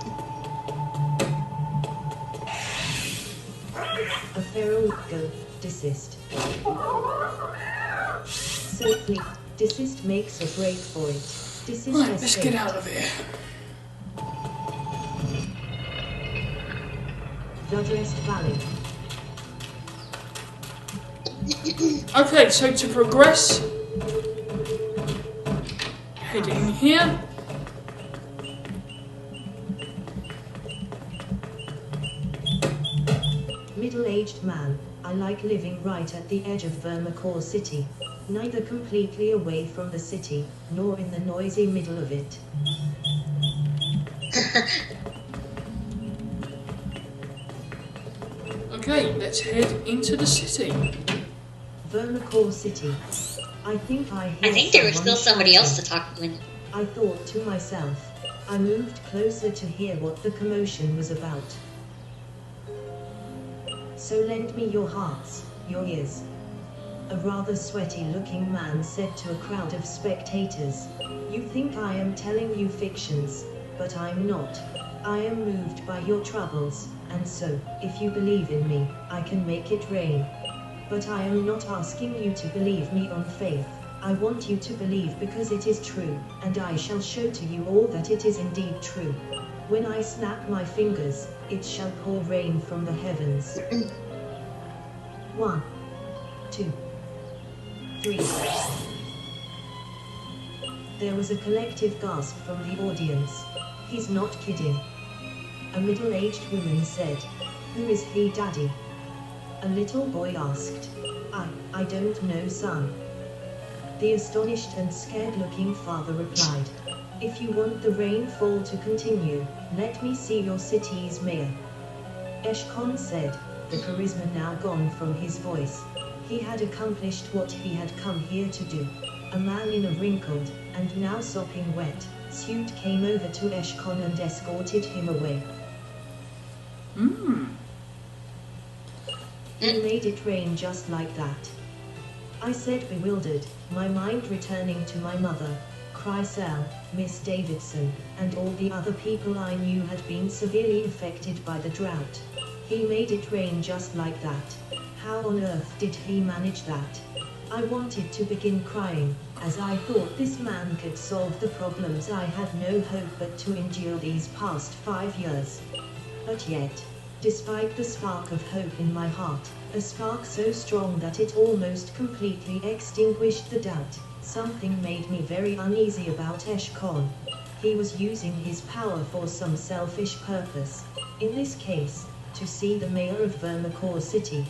A feral go. Desist. Safely. Desist makes a break for it. Desist Right, let's escape. get out of here. Bloodrest Valley. Okay, so to progress, head in here. Middle-aged man. I like living right at the edge of Vermacore City. Neither completely away from the city, nor in the noisy middle of it. Okay, let's head into the city. Vermacore City. I think I hear I think there was someone still somebody else to shouting. talk to. I thought to myself. I moved closer to hear what the commotion was about. So lend me your hearts, your ears. a rather sweaty-looking man said to a crowd of spectators. You think I am telling you fictions, but I'm not. I am moved by your troubles, and so, if you believe in me, I can make it rain. But I am not asking you to believe me on faith. I want you to believe because it is true, and I shall show to you all that it is indeed true. When I snap my fingers, it shall pour rain from the heavens. 1, 2, 3. There was a collective gasp from the audience. He's not kidding. A middle-aged woman said, Who is he, Daddy? A little boy asked. I don't know, son. The astonished and scared-looking father replied, If you want the rainfall to continue, let me see your city's mayor. Eshkon said, the charisma now gone from his voice. He had accomplished what he had come here to do. A man in a wrinkled, and now sopping wet, suit came over to Eshkon and escorted him away. He made it rain just like that. I said bewildered, my mind returning to my mother, Chrysel, Miss Davidson, and all the other people I knew had been severely affected by the drought. He made it rain just like that. How on earth did he manage that? I wanted to begin crying, as I thought this man could solve the problems I had no hope but to endure these past 5 years. But yet, despite the spark of hope in my heart, a spark so strong that it almost completely extinguished the doubt, something made me very uneasy about Eshkon. He was using his power for some selfish purpose. In this case, to see the mayor of Vermacore City.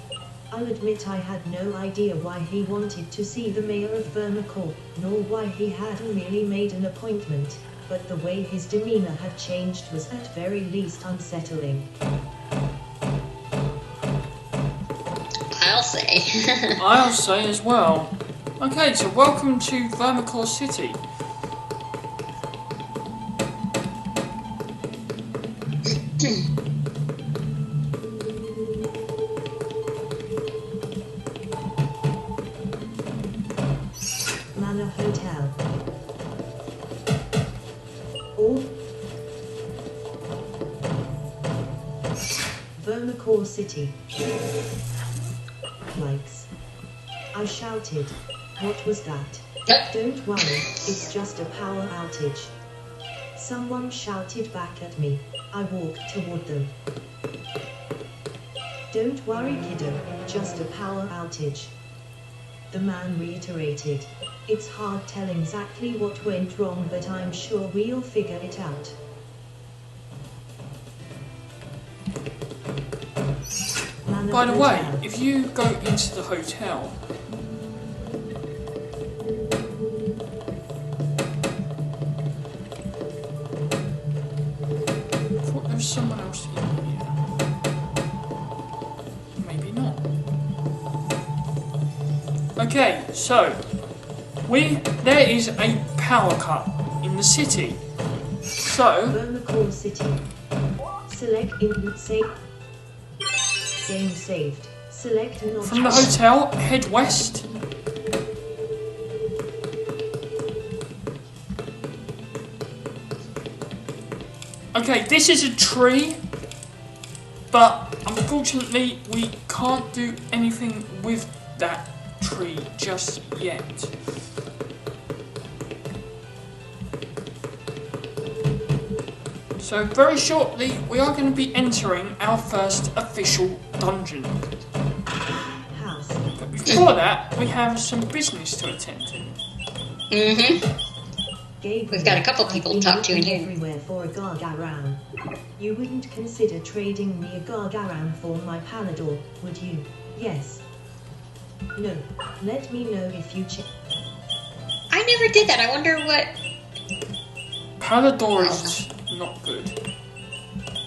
I'll admit I had no idea why he wanted to see the mayor of Vermacore, nor why he hadn't really made an appointment, but the way his demeanor had changed was at very least unsettling. I'll say. I'll say as well. Okay, so welcome to Vermacore City. Manor Hotel. Or Vermacore City. Likes. I shouted. What was that? Don't worry, it's just a power outage. Someone shouted back at me. I walked toward them. Don't worry, kiddo, just a power outage. The man reiterated. It's hard telling exactly what went wrong, but I'm sure we'll figure it out. By the way, if you go into the hotel, I thought there was someone else in here. Maybe not. Okay, so there is a power cut in the city. So Vermacore City. Select input save. Game saved. Select not. from the hotel, head west. Okay, this is a tree, but unfortunately we can't do anything with that tree just yet. So very shortly we are going to be entering our first official dungeon. House. But before that, we have some business to attend to. We've got a couple people to talk to in here. Everywhere for a Gargaran. You wouldn't consider trading me a Gargaran for my Palador, would you? Yes. No. Let me know if you check. I never did that. I wonder what... Palador is not good.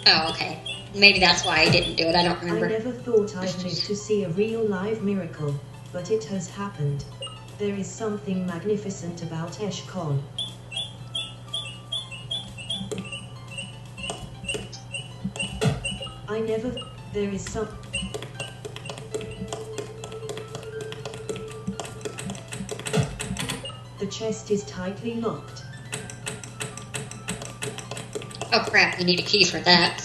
Oh, okay. Maybe that's why I didn't do it. I don't I remember. never thought I'd live to see a real live miracle, but it has happened. There is something magnificent about Eshkon. There is some... The chest is tightly locked. Oh crap, you need a key for that.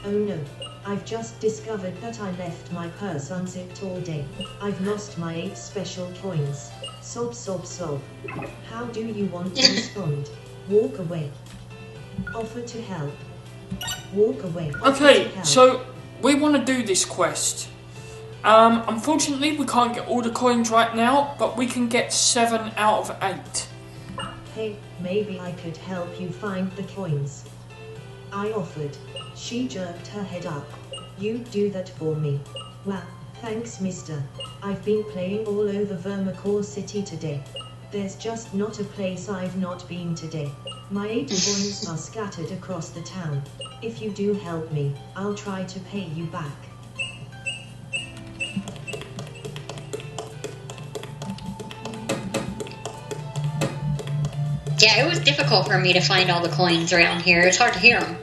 Oh no. I've just discovered that I left my purse unzipped all day. I've lost my 8 special coins. Sob sob sob. How do you want to respond? Walk away. Offer to help. Walk away. Offer Okay, to help. so we want to do this quest. Unfortunately, we can't get all the coins right now, but we can get 7 out of 8. Hey, maybe I could help you find the coins. I offered. She jerked her head up. You do that for me. Well, thanks mister. I've been playing all over Vermicor City today. There's just not a place I've not been today. My 8 coins are scattered across the town. If you do help me, I'll try to pay you back. Yeah, it was difficult for me to find all the coins around here. It's hard to hear them.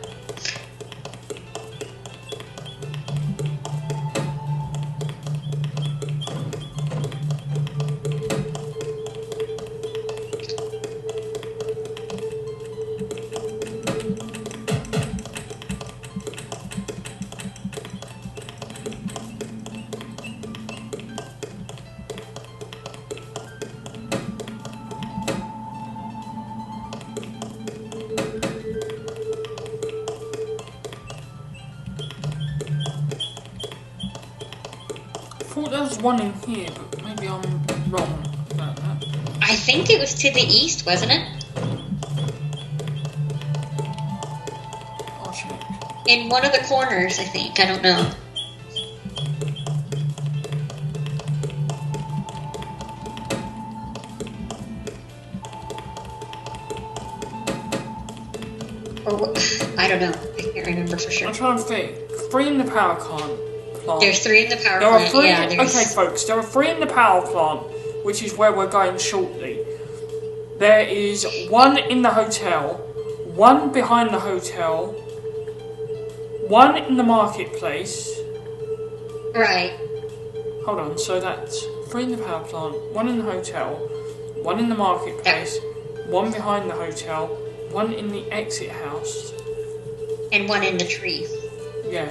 I thought there was one in here, but maybe I'm wrong about that. I think it was to the east, wasn't it? I'll check. In one of the corners, I think. I don't know. Or I don't know. I can't remember for sure. I'm trying to think. 3 in the power plant. There's 3 in the power There are plant. 3. Yeah, there's... Okay, folks. There are 3 in the power plant, which is where we're going shortly. There is 1 in the hotel, 1 behind the hotel, 1 in the marketplace. Right. Hold on. So that's 3 in the power plant, 1 in the hotel, 1 in the marketplace, 1 behind the hotel, 1 in the exit house, And 1 in the tree. yeah.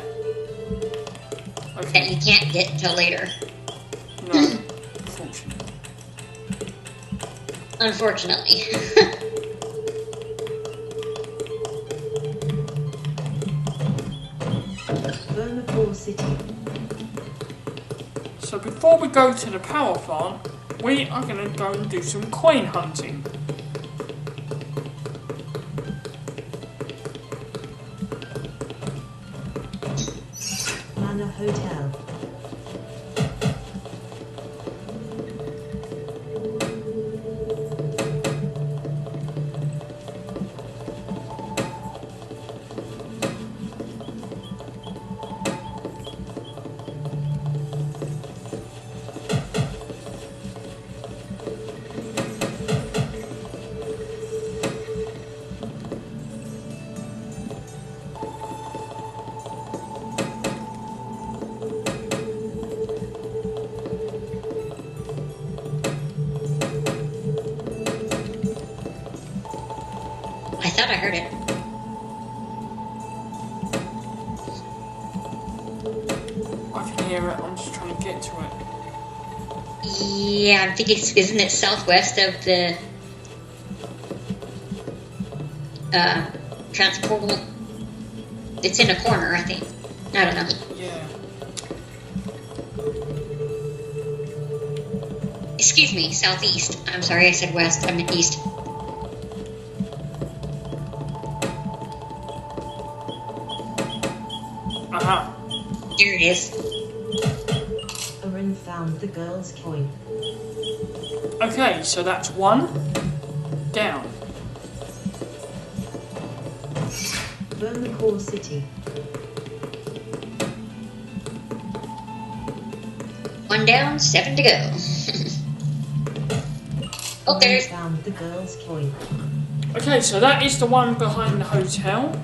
That Okay. you can't get until later. No, unfortunately. Unfortunately. Vermicor City. So before we go to the power plant, we are going to go and do some coin hunting. Manor Hotel. I thought I heard it. I can hear it, I'm just trying to get to it. Yeah, I think it's... Isn't it southwest of the... transportable? It's in a corner, I think. I don't know. Yeah. Excuse me, southeast. I'm sorry, I said west. I meant east. Aha. Here it is. Aaron found the girl's coin. Okay, so that's 1 down. Vermicor City. 1 down, 7 to go. Oh, Aaron there's... found the girl's coin. Okay, so that is the one behind the hotel.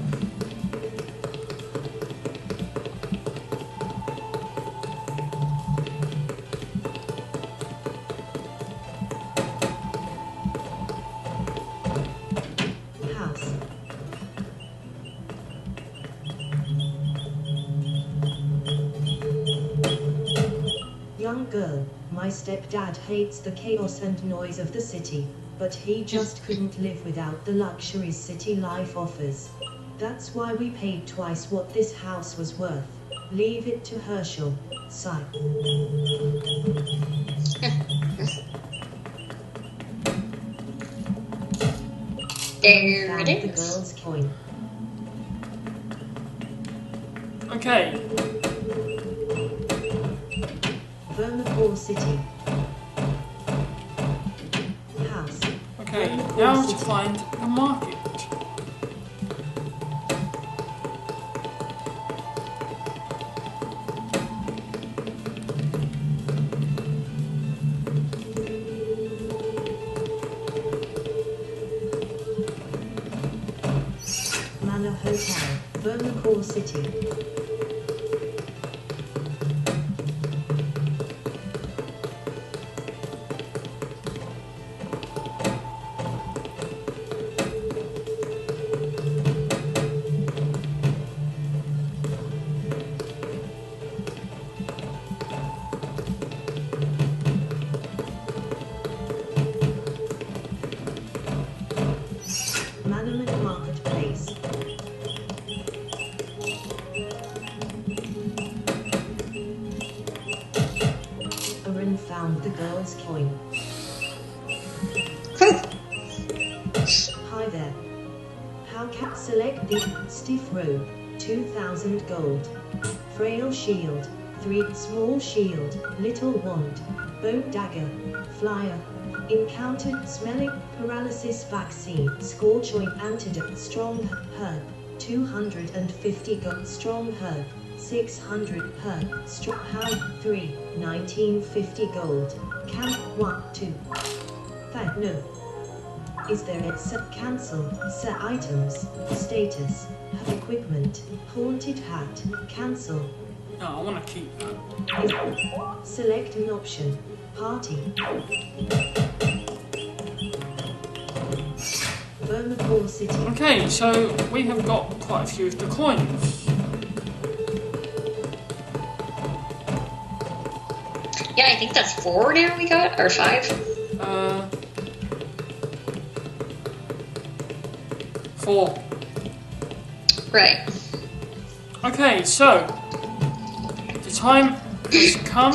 Young girl, my stepdad hates the chaos and noise of the city, but he just couldn't live without the luxuries city life offers. That's why we paid twice what this house was worth. Leave it to Herschel. Sigh. There Found it the is. girl's coin. Okay. Vermipore City. House. Okay, now to find the market. Manor Hotel. Vermipore City. Manamon Marketplace. Aaron found the girl's coin. Hi there. How can select the stiff robe, 2,000 gold. Frail shield, 3 small shield, little wand, bow dagger, flyer. Encountered smelling paralysis vaccine, scorch oil antidote, strong herb, 250 gold, strong herb, 600 herb, strong herb, 3, 1950 gold, camp 1, 2. No. Is there a set cancel, set items, status, have equipment, haunted hat, cancel. No, I want to keep that. Select an option, party. Vermipore City. Okay, so we have got quite a few of the coins. Yeah, I think that's 4 now we got, or 5. 4. Right. Okay, so the time has come.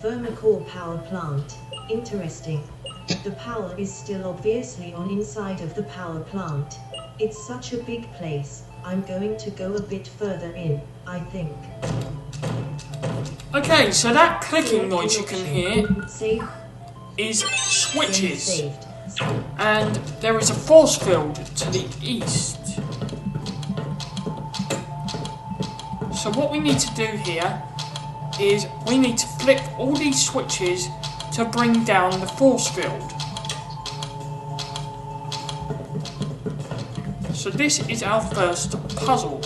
Vermipore power plant. Interesting. The power is still obviously on inside of the power plant. It's such a big place. I'm going to go a bit further in, I think. Okay, so that clicking noise you can hear Save. is switches. Saved. And there is a force field to the east. So what we need to do here is we need to flip all these switches to bring down the force field. So this is our first puzzle.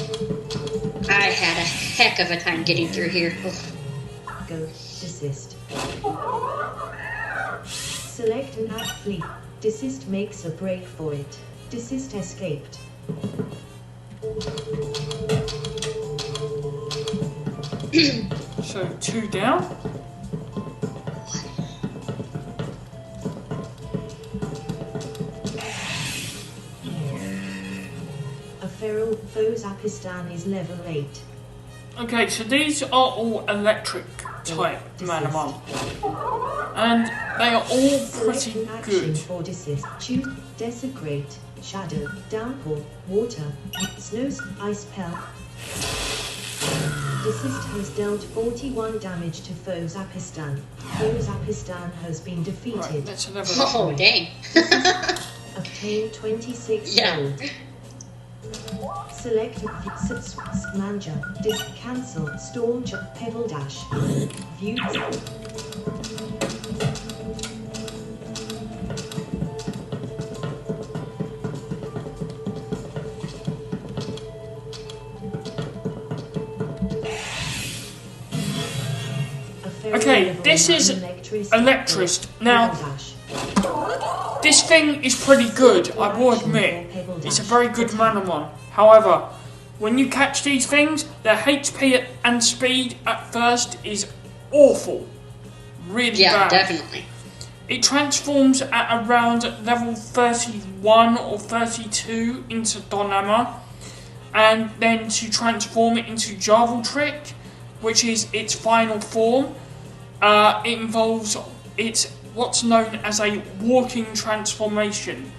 I had a heck of a time getting through here. Oof. Go. Desist. Select an act fleet. Desist makes a break for it. Desist escaped. So 2 down. A feral Fozapistan is level 8. Okay, so these are all electric type Manamon. And they are all Select pretty an action good. for desist. Choose desecrate, shadow, downpour, water, snows, ice pelt. Desist has dealt 41 damage to Fozapistan. Fozapistan has been Right, defeated. let's level Oh, up. dang. Obtain 26 Yeah. gold. Select manager, cancel, storm, pebble dash. View. Okay, this is Electrist. Now, this thing is pretty good, I will admit. It's a very good Manamon. However, When you catch these things, their HP and speed at first is awful. Really bad. Yeah, definitely. It transforms at around level 31 or 32 into Donama, and then to transform it into Jarvel Trick, which is its final form. It involves what's known as a walking transformation.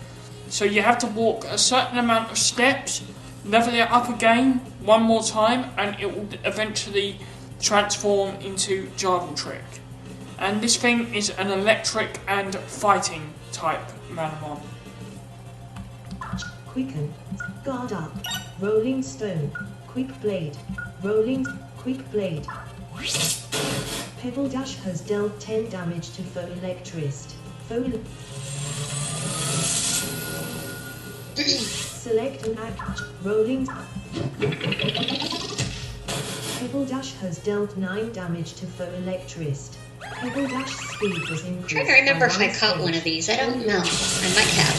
So you have to walk a certain amount of steps, level it up again one more time, and it will eventually transform into Jarvel Trick. And this thing is an electric and fighting type Manamon. Quicken. Guard up. Rolling stone. Quick blade. Rolling. Quick blade. Pebble Dash has dealt 10 damage to foe Electrist. Select an act. Rolling. Pebble Dash has dealt 9 damage to foe Electrist. Pebble Dash speed was increased. I'm trying to remember if I caught one of these. I don't know. I might have.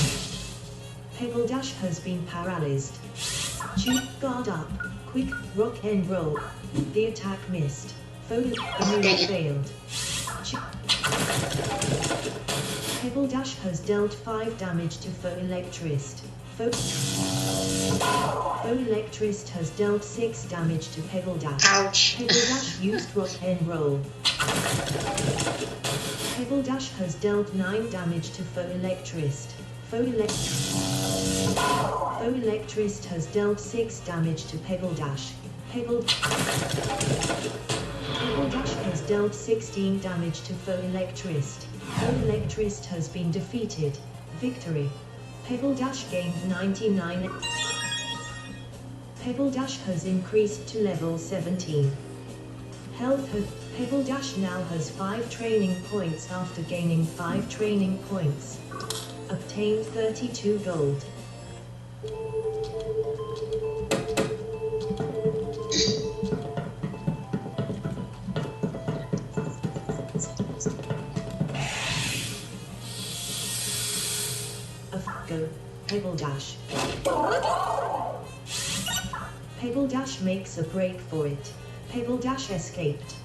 Pebble Dash has been paralyzed. Guard up. Quick rock and roll. The attack missed. Foe the move failed. Pebble Dash has dealt 5 damage to foe Electrist. Foe Electrist has dealt 6 damage to Pebble Dash. Ouch. Pebble Dash used rock and roll. Pebble Dash has dealt 9 damage to foe Electrist. Foe Electrist has dealt 6 damage to Pebble Dash. Pebble Dash has dealt 16 damage to foe Electrist. Foe Electrist has been defeated. Victory. Pebble Dash gained 99. Pebble Dash has increased to level 17. Pebble Dash now has 5 training points after gaining 5 training points. Obtained 32 gold. Go. Pebble Dash. Pebble Dash makes a break for it. Pebble Dash escaped.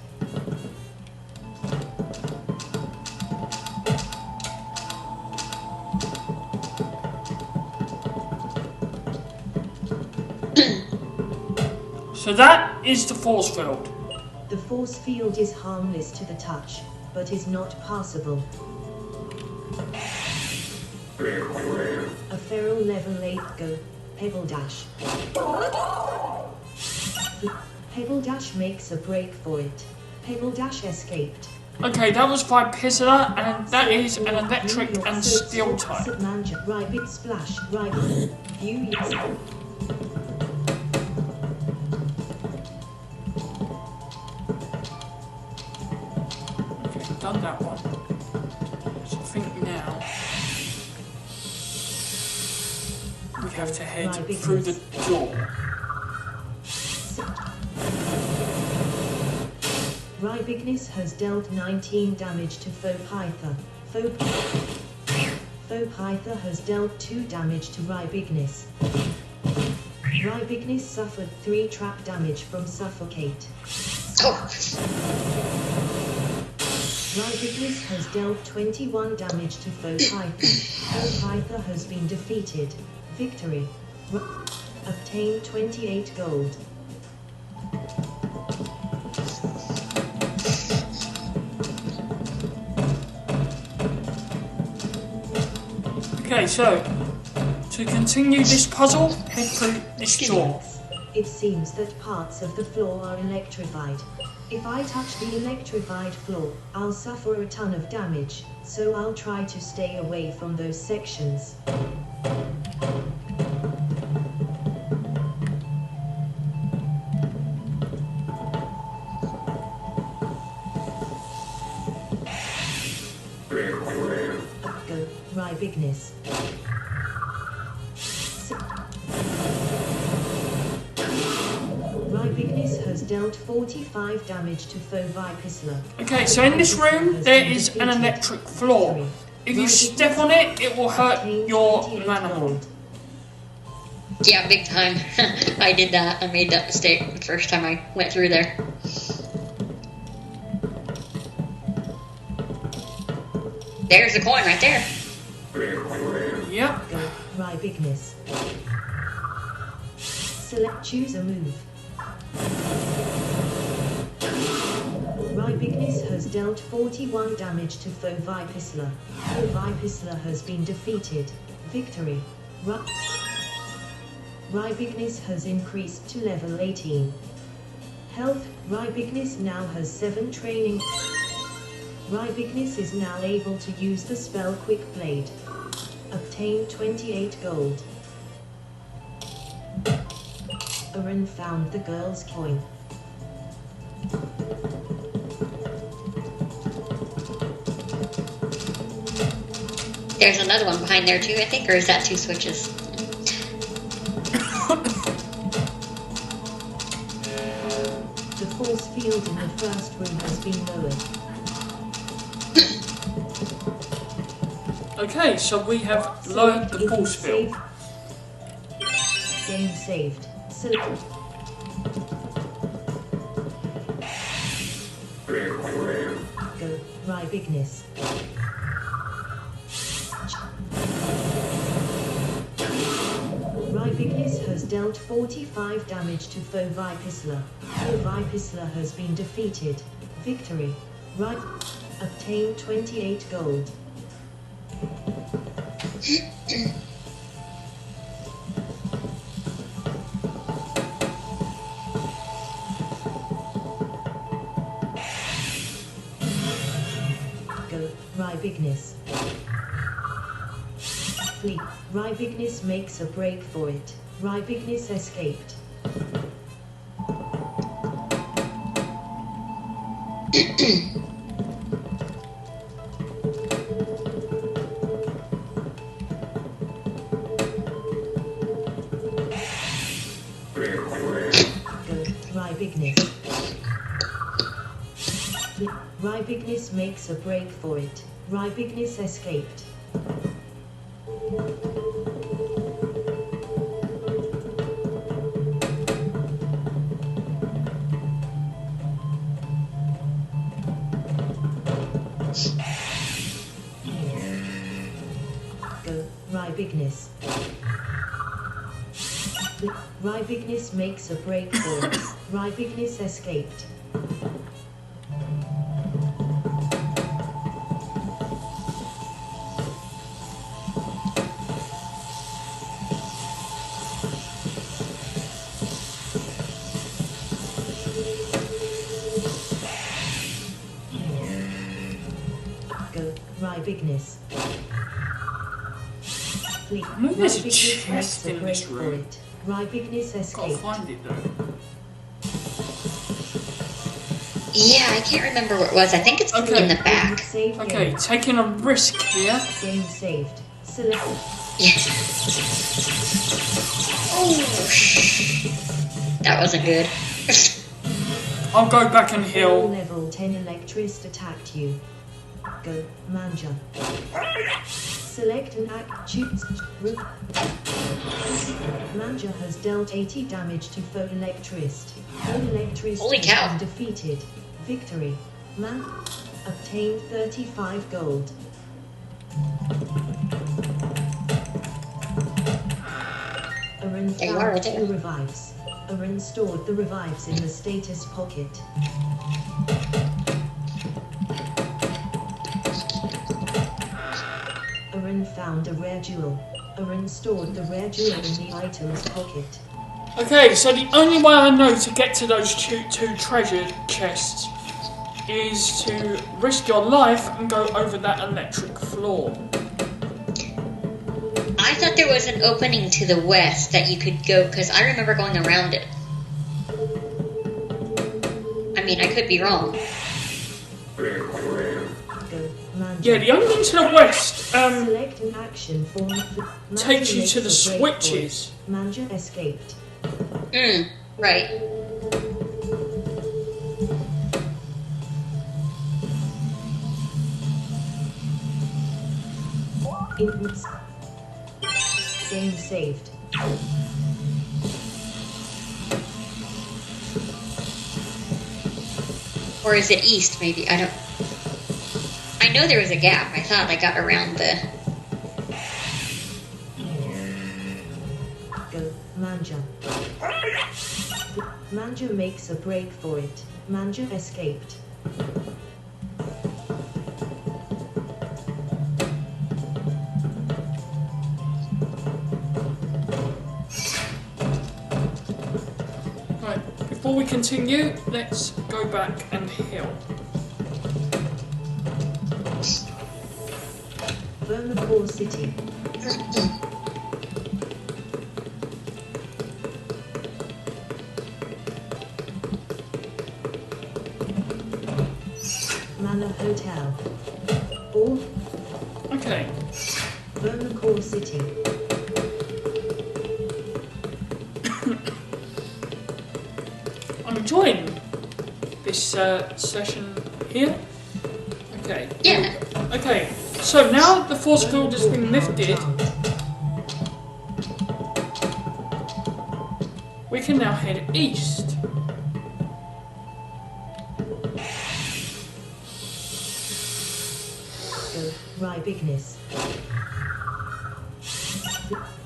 So that is the force field. The force field is harmless to the touch, but is not passable. A feral level 8 go. Pebble Dash. Pebble Dash makes a break for it. Pebble Dash escaped. Okay, that was by Pizzler, and that is an electric and steel type. Right big splash. Right view. Okay, I've done that one. So I think now we have to head through the door. Rybigness has dealt 19 damage to Foe Pyther. Foe Pyther has dealt 2 damage to Rybigness. Rybigness suffered 3 trap damage from Suffocate. Oh. Rybigness has dealt 21 damage to Foe Pyther. Foe Pyther has been defeated. Victory. Obtain 28 gold. Okay, so to continue this puzzle, head through this door. It seems that parts of the floor are electrified. If I touch the electrified floor, I'll suffer a ton of damage, so I'll try to stay away from those sections. Go, Rybigness. Rybigness has dealt 45 damage to Foe Vipisla. Okay, so in this room there is an electric floor. If you step on it, it will hurt your Manamon. Yeah, big time. I did that. I made that mistake the first time I went through there. There's the coin right there. Yep. Go. Rye Bigness. Select choose a move. Rye Bigness has dealt 41 damage to Foe Vipisla. Foe Vipisla has been defeated. Victory. Rye Bigness has increased to level 18. Health. Rye Bigness now has 7 training. Rye Bigness is now able to use the spell Quick Blade. Obtain 28 gold. Aaron found the girl's coin. There's another one behind there too, I think, or is that 2 switches? The force field in the first room has been lowered. Okay, so we have lowered the force field. Game saved. Select. Go. Rye Bigness. Rye Bigness has dealt 45 damage to Foe Vipisla. Foe Vipisla has been defeated. Victory. Rye. Obtain 28 gold. Go. Rye Bigness. Flee. Rye Bigness makes a break for it. Rye Bigness escaped. Rye Bigness. Rye Bigness makes a break for it. Rye Bigness escaped. Go. Rye Bigness. Rye Bigness makes a break for it. Rye Bigness escaped. Go. Rye Bigness. Flee. I know there's a Rye Bigness chest makes a in this break for room. it. Rye Bigness Gotta escaped. find it though. Yeah, I can't remember where it was. I think it's Okay. in the back. Save Okay, game. taking a risk here. Game saved. Select. Oh, that wasn't good. I'll go back and All heal. level 10 Electrist attacked you. Go. Manja. Select an act. Choose. Manja has dealt 80 damage to Foe Electrist. Foe Electrist Holy has cow. been defeated. Victory. Man. Obtained 35 gold. Aaron There you are, found right there. 2 revives. Aaron stored the revives in the status pocket. Aaron found a rare jewel. Aaron stored the rare jewel in the items pocket. Okay, so the only way I know to get to those two treasure chests is to risk your life and go over that electric floor. I thought there was an opening to the west that you could go, because I remember going around it. I mean, I could be wrong. Go. Manja. Yeah, the opening to the west Select an action form. Manja takes you makes to the a break for it. switches. Manja escaped. Right. Inputs. Game saved. Or is it east, maybe? I don't... I know there was a gap. I thought I got around the... Go, Manja. Manja makes a break for it. Manja escaped. Right, before we continue, let's go back and heal. Vermicor City. Manor Hotel. All Okay, Vermicor City. I'm enjoying this session here. Okay. Yeah. Okay, so now the force field has been lifted, we can now head east. Go, Rybigness.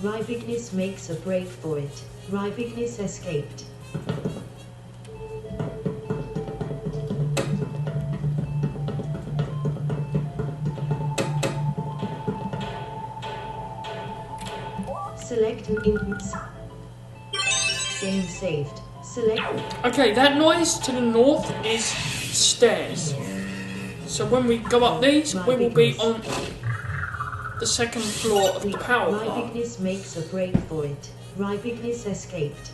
Rybigness makes a break for it. Rybigness escaped. Select inputs. Game saved. Select. Okay, that noise to the north is stairs. So when we go up these, we will be on the second floor of the power plant. Rybigness makes a break for it. Rybigness escaped.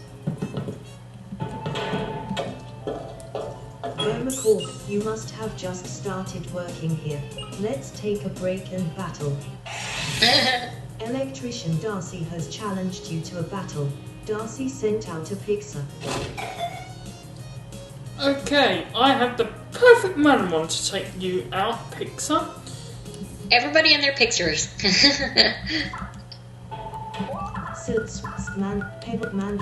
Vermicor, you must have just started working here. Let's take a break and battle. Electrician Darcy has challenged you to a battle. Darcy sent out a pixar. Okay, I have the perfect Manamon to take you out, Pixar. Everybody and their pictures. Silts, man, pebble man.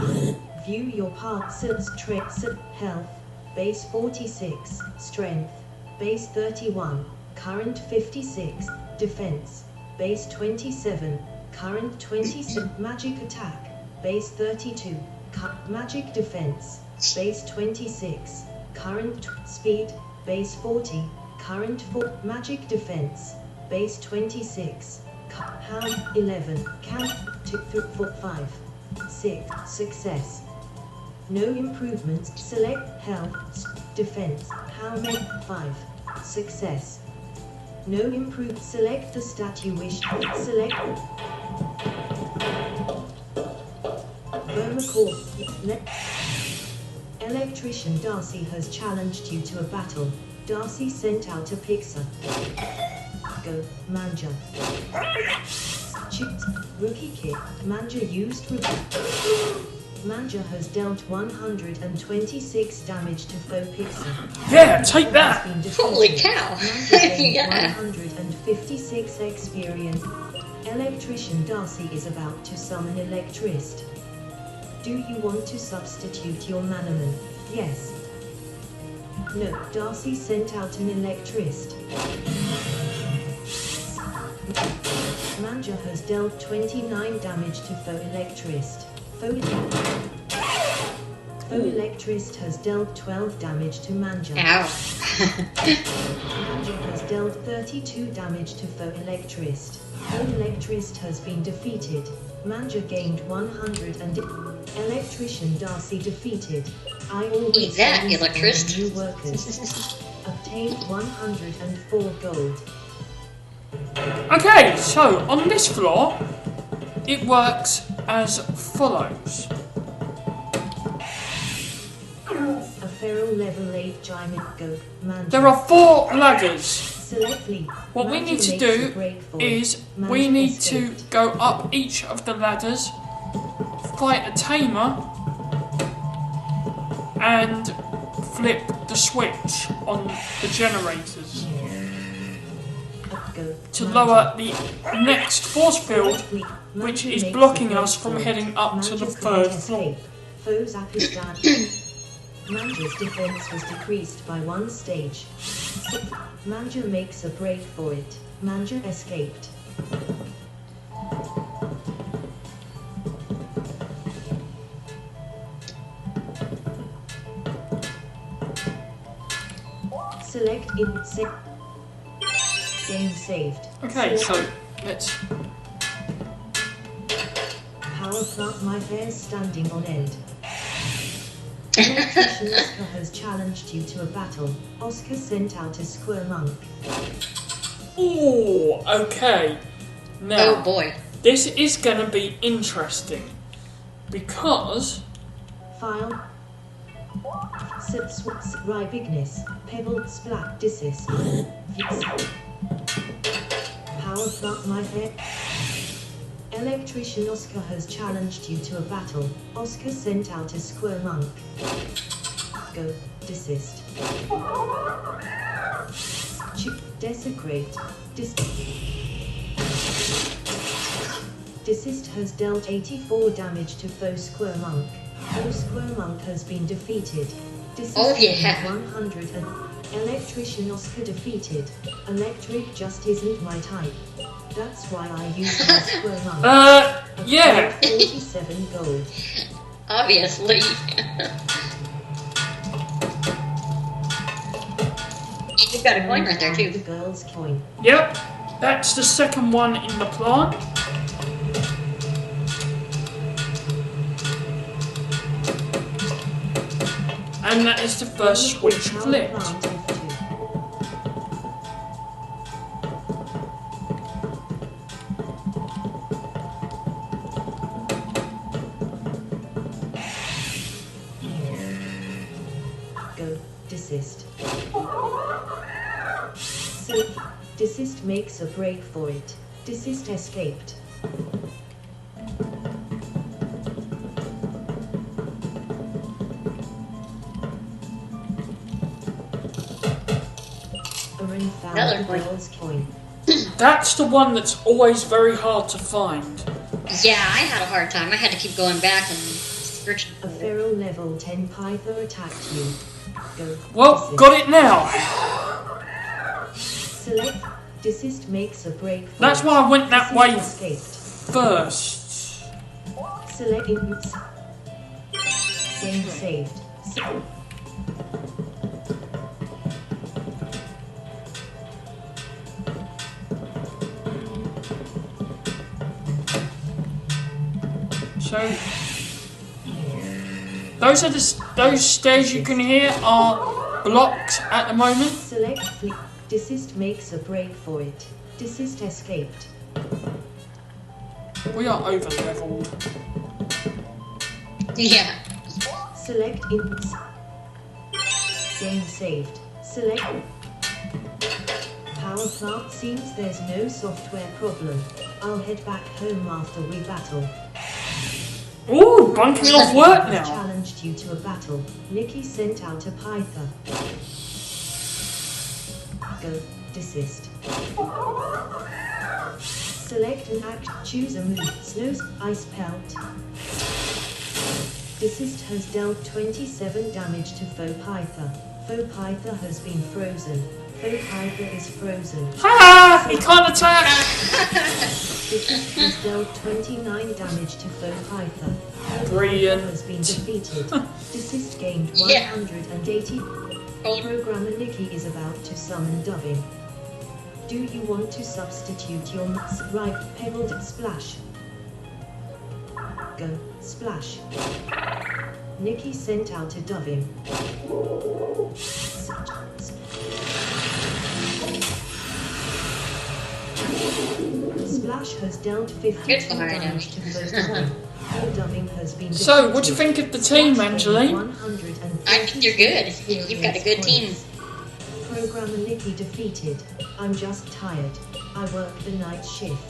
View your part. Silts, tricks, health. Base 46. Strength. Base 31. Current 56. Defense. Base 27. Current 27. Magic attack. Base 32. Magic defense. Base 26. Current speed. Base 40. Current 4. Magic defense. Base 26. Pound 11. Count 2, 3, 4, 5. 6. Success. No improvements. Select health. Defense. Pound 5. Success. No improve. Select the stat you wish. Select. Vermicor. Electrician Darcy has challenged you to a battle. Darcy sent out a pixar. Go, Manja. Chips. Rookie kit. Manja used rookie. Manja has dealt 126 damage to foe pixar. Yeah, take that! Holy cow! Yeah. 156 experience. Electrician Darcy is about to summon Electrist. Do you want to substitute your Manamon? Yes. No, Darcy sent out an Electrist. Manja has dealt 29 damage to foe Electrist. Foe Electrist has dealt 12 damage to Manja. Ow. Manja has dealt 32 damage to foe Electrist. Foe Electrist has been defeated. Manja gained 100 and Electrician Darcy defeated. I always Eat that, use Electrist. new workers. Obtained 104 gold. Okay, so on this floor, it works as follows. A feral level 8 giant goat. Manja. There are 4 ladders. Select lead. What we Manja need to makes a do break for is it. we Manja need to escaped. go up each of the ladders, fight a tamer, and flip the switch on the generators Go. to Manja. lower the next force field, Select lead. which Manja is makes a blocking break us from for it. heading up to Manja the can't 3rd floor. escape. Foes up is down. Manja's defense was decreased by 1 stage. Manja makes a break for it. Manja escaped. Select in set. Game saved. Okay, Select so let's. power plant. My hair's standing on end. Electrician Oscar has challenged you to a battle. Oscar sent out a square monk. Oh, okay. Now, Oh boy. this is going to be interesting because File. Bigness. Pebbled splat. Desist. Power plant. My hair. Electrician Oscar has challenged you to a battle. Oscar sent out a square monk. Go. Desist. Desecrate. Desist has dealt 84 damage to foe square monk. Foe square monk has been defeated. Desist Oh, yeah. 100 and Electrician Oscar defeated. Electric just isn't my type. That's why I use my square monk. yeah. 47 gold. Obviously. You've got a coin right there The too. girl's coin. Yep, that's the second one in the plant. And that is the first switch flipped. Plant F2. Go. Desist. Desist makes a break for it. Desist escaped. Aaron found Another the coin. girl's coin. That's the one that's always very hard to find. Yeah, I had a hard time. I had to keep going back and searching. A feral level 10 python attacked you. Go. Well, Desist. got it now. Select. Desist makes a break for That's it. why I went that way Desist escaped. first. Select inputs. Game saved. So those stairs you can hear are blocked at the moment. Select flip. Desist makes a break for it. Desist escaped. We are over leveled. Yeah. Select inputs. Game saved. Select. Power plant. Seems there's no software problem. I'll head back home after we battle. Ooh, bunking off work Has now. challenged you to a battle. Nikki sent out a python. Go. Desist. Select an act. Choose a move. Snows. Ice pelt. Desist has dealt 27 damage to foe python. Foe python has been frozen. Foe python is frozen. Ha! He can't attack. Desist has dealt 29 damage to foe python. Foe Brilliant. python has been defeated. Desist gained Yeah. 180. Programmer Nikki is about to summon dubbing. Do you want to substitute your right pebbled splash? Go, splash. Nikki sent out a dubbing. Splash has dealt 52 Good fire damage to both one. Her dubbing has been So, what do you defeated. think of the team, Splash Angelene? gained 130 I think you're good. You've got a good team. Programmer Nikki defeated. I'm just tired. I work the night shift.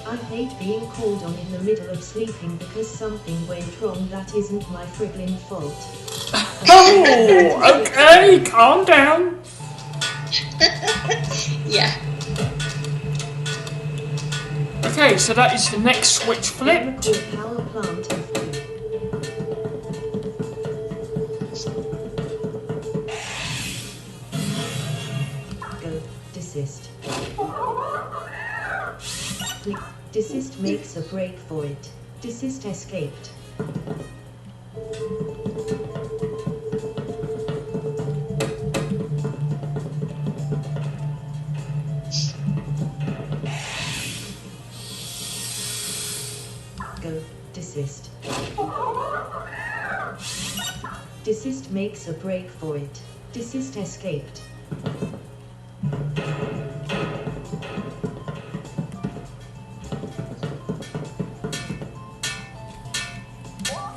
I hate being called on in the middle of sleeping because something went wrong that isn't my friggling fault. Oh, okay, calm down. Yeah. Okay, so that is the next switch flipped. Chemical power plant F2. desist. Desist makes a break for it. Desist escaped. Go. Desist. Desist makes a break for it. Desist escaped.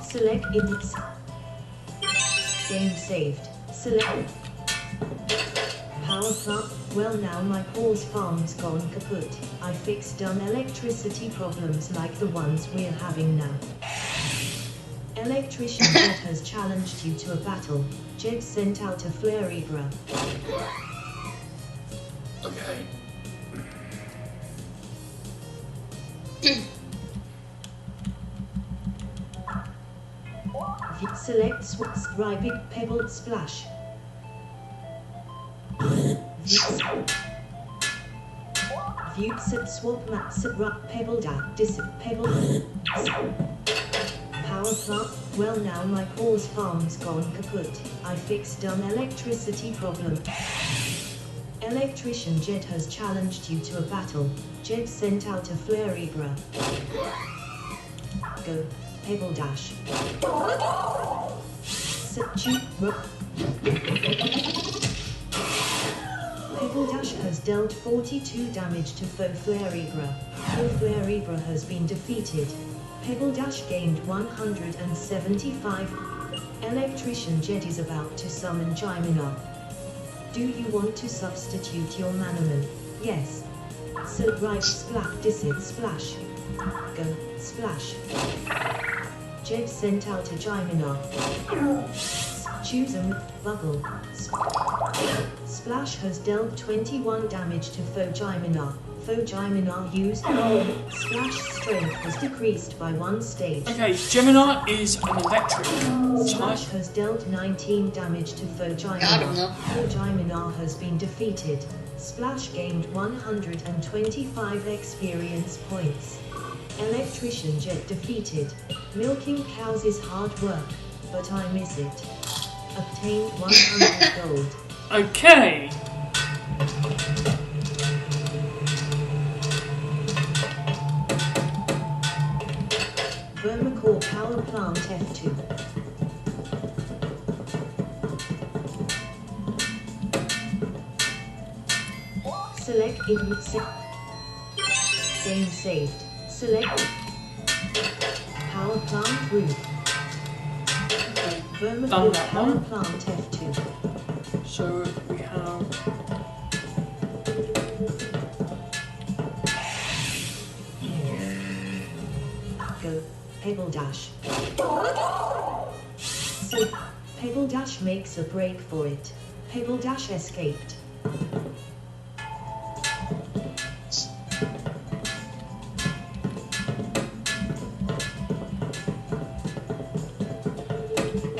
Select inputs. Game saved. Select. Power plant. Well, now my horse farm's gone kaput. I fixed dumb electricity problems like the ones we're having now. Electrician Jet has challenged you to a battle. Jet sent out a Flaribra. Okay. Select Scribe Pebble Splash. View set swap map set pebble da dis pebble power plant. Well, now my horse farm's gone kaput. I fixed dumb electricity problem. Electrician Jet has challenged you to a battle. Jet sent out a Flaribra. Go. Pebble dash. Pebble Dash has dealt 42 damage to Foe Flaribra. Foe Flaribra has been defeated. Pebble Dash gained 175. Electrician Jet is about to summon Jimina. Do you want to substitute your Manamon? Yes. So right splash, desist splash. Go, splash. Jet sent out a Jimina. Choose a bubble. Splash has dealt 21 damage to Foe Jimina. Foe Jimina used Splash strength was decreased by 1 stage. Okay, Gemini is an electric Splash type. has dealt 19 damage to Foe Jimina. Foe Jimina has been defeated. Splash gained 125 experience points. Electrician Jet defeated. Milking cows is hard work, but I miss it. Obtained 100 gold. Okay. Vermicore power plant F2. Select input set. Game saved. Select power plant roof. Okay. Vermicore Done that power one. plant F2. So we have Go. Pebble Dash. So, Pebble Dash makes a break for it. Pebble Dash escaped.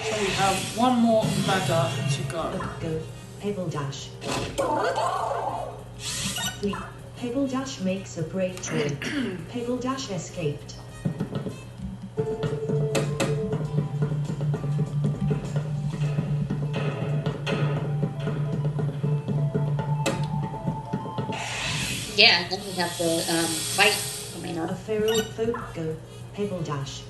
so we have one more ladder to go. Go. Pebble Dash. Fleet. Pebble Dash makes a break for it. Pebble Dash escaped. Yeah, then we have to fight. I mean, A feral folk. Go. Pebble Dash.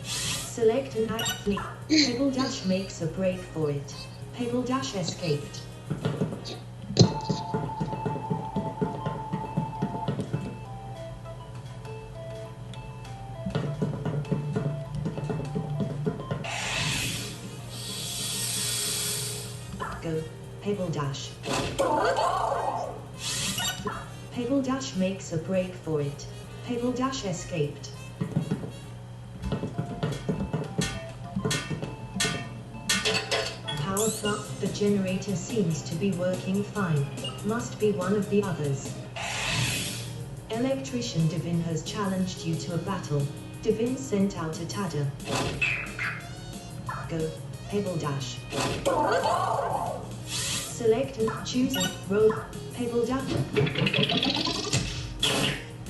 Select an athlete. Pebble Dash makes a break for it. Pebble Dash escaped. Go. Pebble Dash. Pebble Dash makes a break for it. Pebble Dash escaped. Power plant. The generator seems to be working fine. Must be one of the others. Electrician Divin has challenged you to a battle. Divin sent out a Tada. Go. Pebble Dash. Select and choose a roll. Pebble Dash.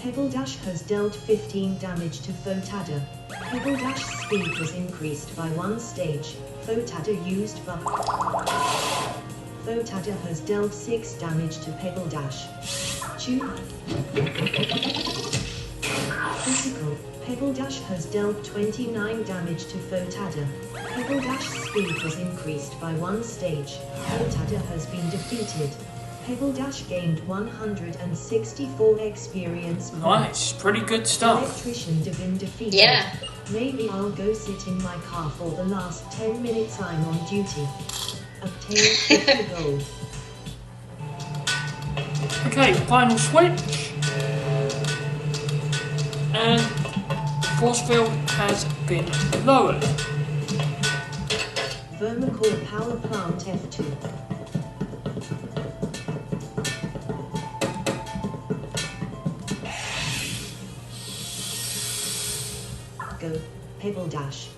Pebble Dash has dealt 15 damage to Fotada. Pebble Dash speed was increased by 1 stage. Fotada used buff. Fotada has dealt 6 damage to Pebble Dash. Choose. Critical. Pebble Dash has dealt 29 damage to Fotada. Pebble Dash speed was increased by 1 stage. Fotada has been defeated. Pebble Dash gained 164 experience points. Nice, pretty good stuff. Electrician been defeated. Yeah. Maybe I'll go sit in my car for the last 10 minutes I'm on duty. Obtain 50 gold. Okay, final switch. And force field has been lowered. Vermicore power plant F2. Go. Pebble Dash.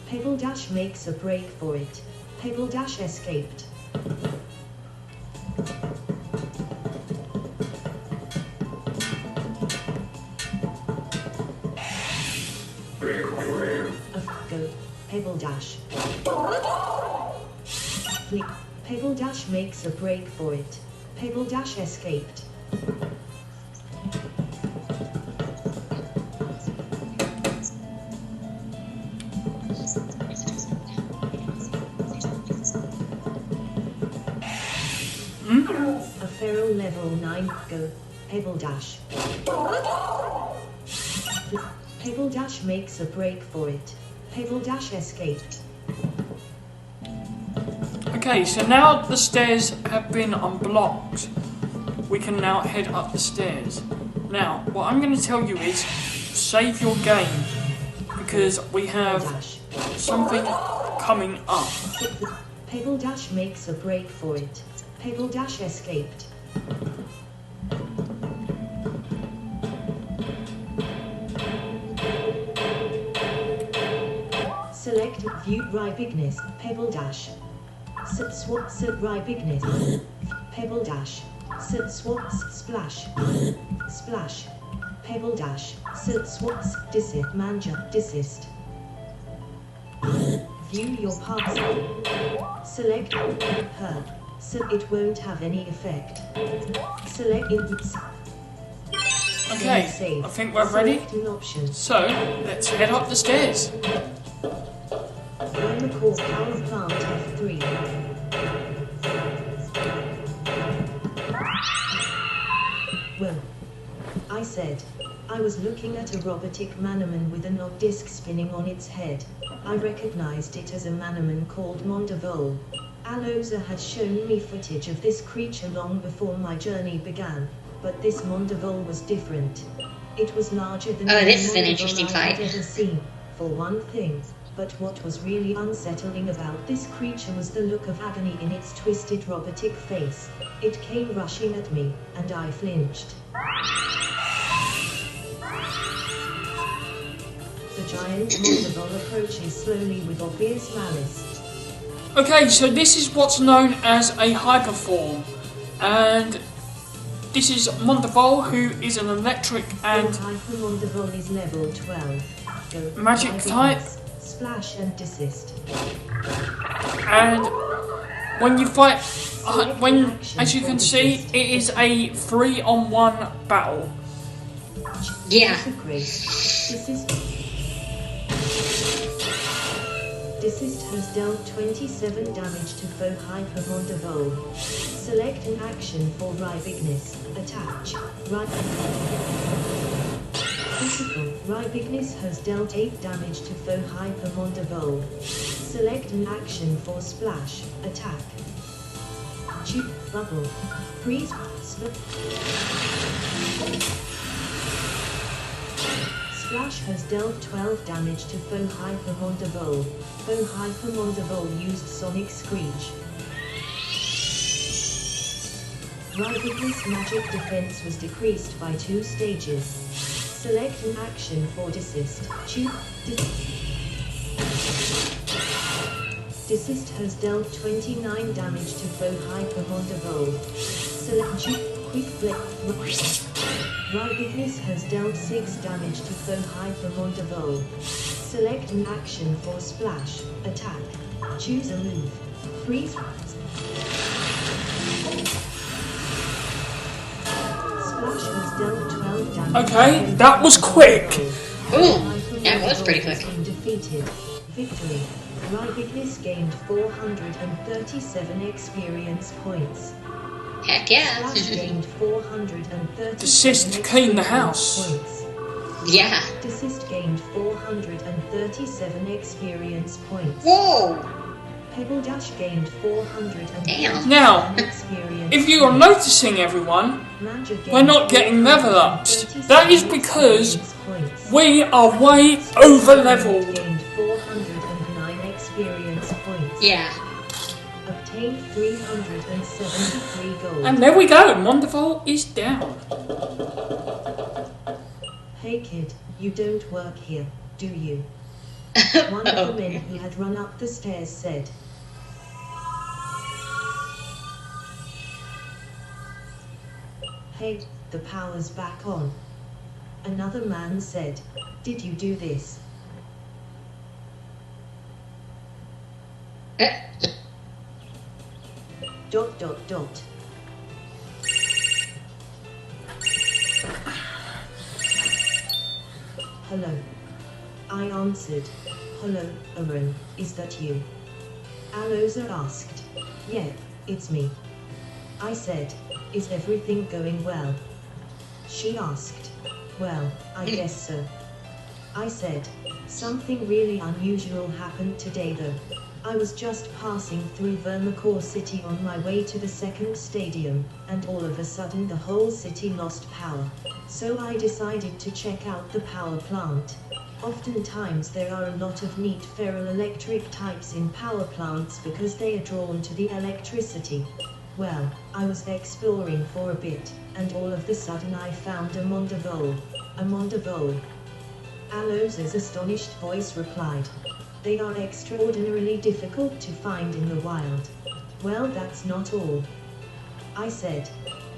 Pebble Dash makes a break for it. Pebble Dash escaped. Go. Pebble Dash. Flick. Pebble Dash makes a break for it. Pebble Dash escaped. A feral level 9. Go. Pebble Dash. Pebble Dash makes a break for it. Pebble Dash escaped. Okay, so now the stairs have been unblocked. We can now head up the stairs. Now, what I'm going to tell you is save your game because we have something coming up. Pebble Dash makes a break for it. Pebble Dash escaped. Select View Bigness. Pebble Dash. Swap Bigness. Pebble Dash. Swap Splash. Splash. Pebble Dash. Swaps Desist. Manja. Desist. View your path. Select her. So it won't have any effect. Select it. Okay, save. I think we're ready. Select an option. So, let's head up the stairs. Vermicore power plant F3. Well, I said. I was looking at a robotic Manamon with a knock disc spinning on its head. I recognized it as a Manamon called Mondavole. Aloza had shown me footage of this creature long before my journey began, but this Mondavole was different. It was larger than any this is an Mondavole interesting I'd fight. ever seen, for one thing. But what was really unsettling about this creature was the look of agony in its twisted robotic face. It came rushing at me, and I flinched. The giant Mondavole approaches slowly with obvious malice. Okay, so this is what's known as a hyperform. And this is Mondavole, who is an electric and Hyper Mondavole is level 12. Go. magic type. Splash and desist. And when you fight, as you can see, it is a 3-on-1 battle. Yeah. Desist has dealt 27 damage to foe Hyper Mondavole. Select an action for Bigness. Attach. Critical. Bigness has dealt 8 damage to foe Hyper Mondavole. Select an action for Splash. Attack. Tube. Bubble. Freeze. Splash has dealt 12 damage to foe Hyper Mondavole. Foe Hyper Mondavole used Sonic Screech. Bigness magic defense was decreased by 2 stages. Select an action for desist. Choose Desist has dealt 29 damage to foe Hypermondavole. Select Quick Flip. Rightness has dealt 6 damage to foe Hypermondavole. Select an action for splash. Attack. Choose a move. Freeze. Splash has dealt 12 damage. Okay, that was quick. Ooh, that was pretty quick. Defeated. Victory. Rightness gained 437 experience points. Heck yeah. Splash gained 437 Desist to clean the house. points. Yeah. Desist gained 437 experience points. Whoa. Pebble Dash gained 437 Damn. Now, experience if you are points. noticing, everyone, Manja gained we're not getting level ups. 437 That is because experience points. we are way over leveled. Gained 409 experience points. Yeah. Obtained 373 gold. And there we go, Mondavole is down. Hey kid, you don't work here, do you? One of the men who had run up the stairs said. Hey, the power's back on. Another man said, did you do this? Dot dot dot. Hello. I answered. Hello, Aaron, is that you? Aloza asked. Yeah, it's me. I said, is everything going well? She asked. Well, I guess so. I said, something really unusual happened today though. I was just passing through Vermacor City on my way to the second stadium, and all of a sudden the whole city lost power. So I decided to check out the power plant. Oftentimes there are a lot of neat ferroelectric types in power plants because they are drawn to the electricity. Well, I was exploring for a bit, and all of a sudden I found a Mondavole. A Mondavole. Aloza's astonished voice replied. They are extraordinarily difficult to find in the wild. Well, that's not all. I said.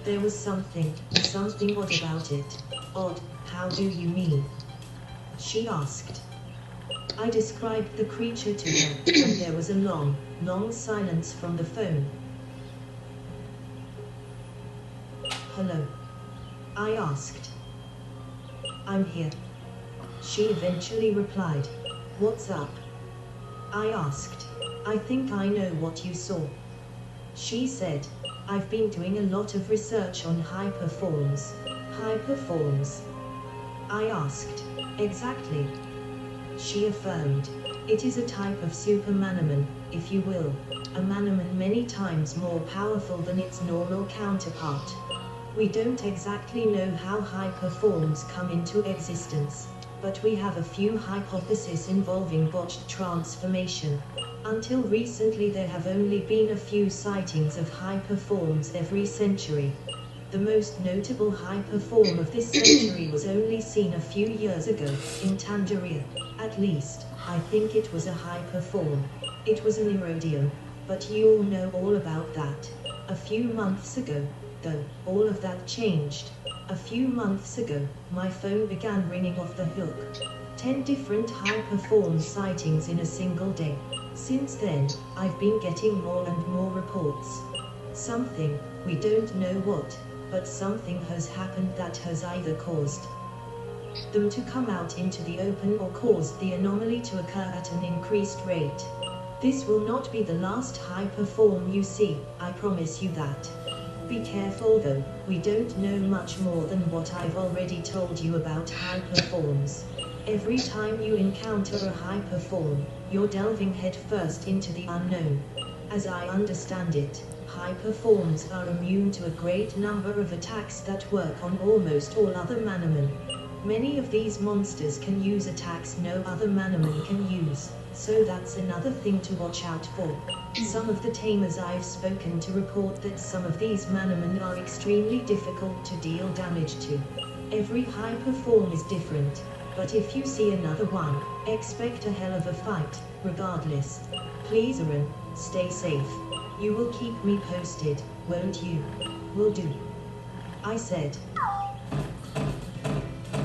There was something odd about it. Odd, how do you mean? She asked. I described the creature to her, and there was a long, long silence from the phone. Hello? I asked. I'm here. She eventually replied. What's up? I asked. I think I know what you saw. She said. I've been doing a lot of research on hyperforms. Hyperforms? I asked. Exactly. She affirmed. It is a type of super Manamon, if you will. A Manamon many times more powerful than its normal counterpart. We don't exactly know how hyperforms come into existence, but we have a few hypotheses involving botched transformation. Until recently there have only been a few sightings of hyperforms every century. The most notable hyperform of this century was only seen a few years ago, in Tangier. At least, I think it was a hyperform. It was an Erodium, but you all know all about that. A few months ago, though, all of that changed. A few months ago, my phone began ringing off the hook. 10 different hyperform sightings in a single day. Since then, I've been getting more and more reports. Something, we don't know what, but something has happened that has either caused them to come out into the open or caused the anomaly to occur at an increased rate. This will not be the last hyperform you see, I promise you that. Be careful though, we don't know much more than what I've already told you about hyperforms. Every time you encounter a hyperform, you're delving headfirst into the unknown. As I understand it, hyperforms are immune to a great number of attacks that work on almost all other Manamon. Many of these monsters can use attacks no other Manamon can use, so that's another thing to watch out for. Some of the tamers I've spoken to report that some of these Manamon are extremely difficult to deal damage to. Every hyperform is different. But if you see another one, expect a hell of a fight, regardless. Please, Aaron, stay safe. You will keep me posted, won't you? Will do. I said.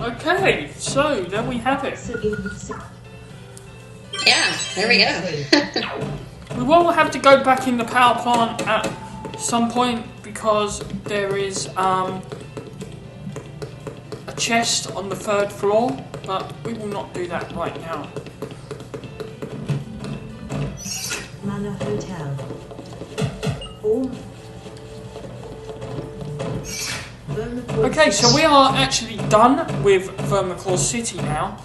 Okay, so there we have it. Yeah, there we go. We will have to go back in the power plant at some point because there is a chest on the 3rd floor, but we will not do that right now. Manor Hotel. Okay, so we are actually done with Vermiclaw City now,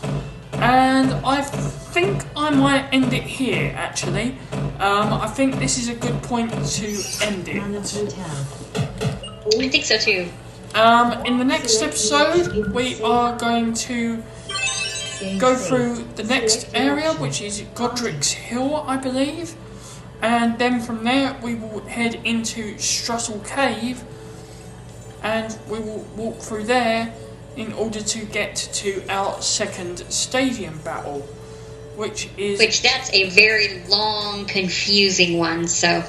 and I think I might end it here actually. I think this is a good point to end it. I think so too. In the next episode, we are going to go through the next area, which is Godric's Hill, I believe, and then from there we will head into Strussel Cave, and we will walk through there in order to get to our second stadium battle, which that's a very long, confusing one. So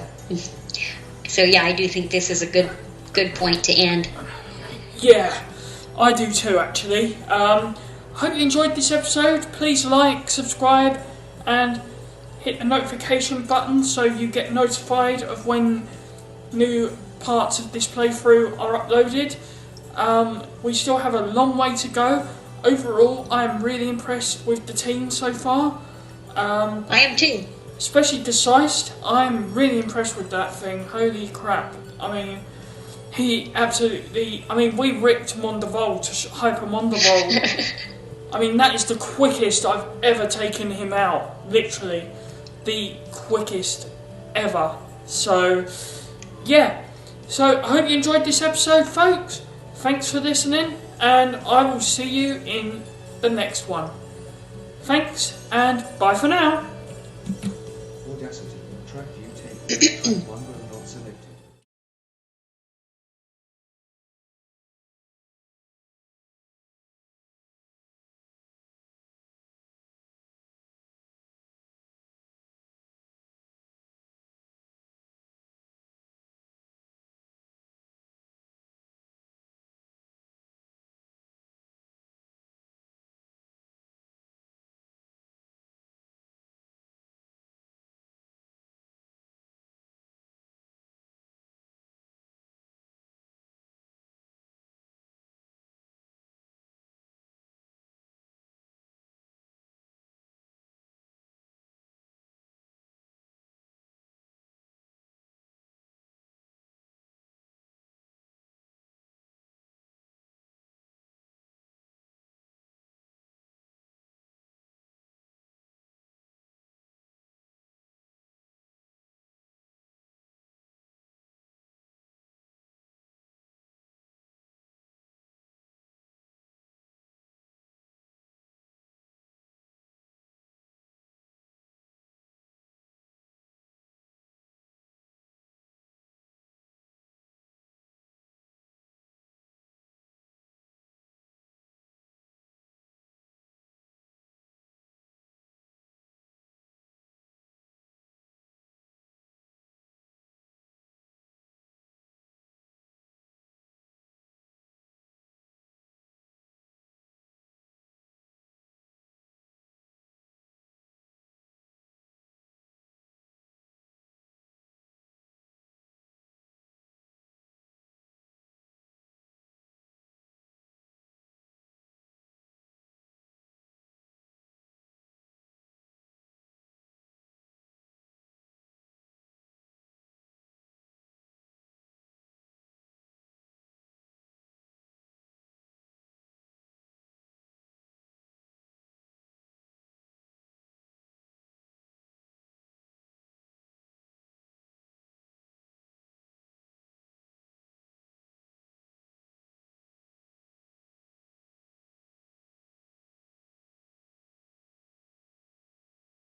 yeah, I do think this is a good point to end. Yeah, I do too, actually. Hope you enjoyed this episode. Please like, subscribe, and hit the notification button so you get notified of when new parts of this playthrough are uploaded. We still have a long way to go. Overall, I am really impressed with the team so far. I am too. Especially Decised. I'm really impressed with that thing. Holy crap. I mean, he absolutely... I mean, we ripped Mondevol to Hyper Mondevol. I mean, that is the quickest I've ever taken him out. Literally. The quickest ever. So, yeah. So, I hope you enjoyed this episode, folks. Thanks for listening, and I will see you in the next one. Thanks, and bye for now. Audacity, track view tape, track 1.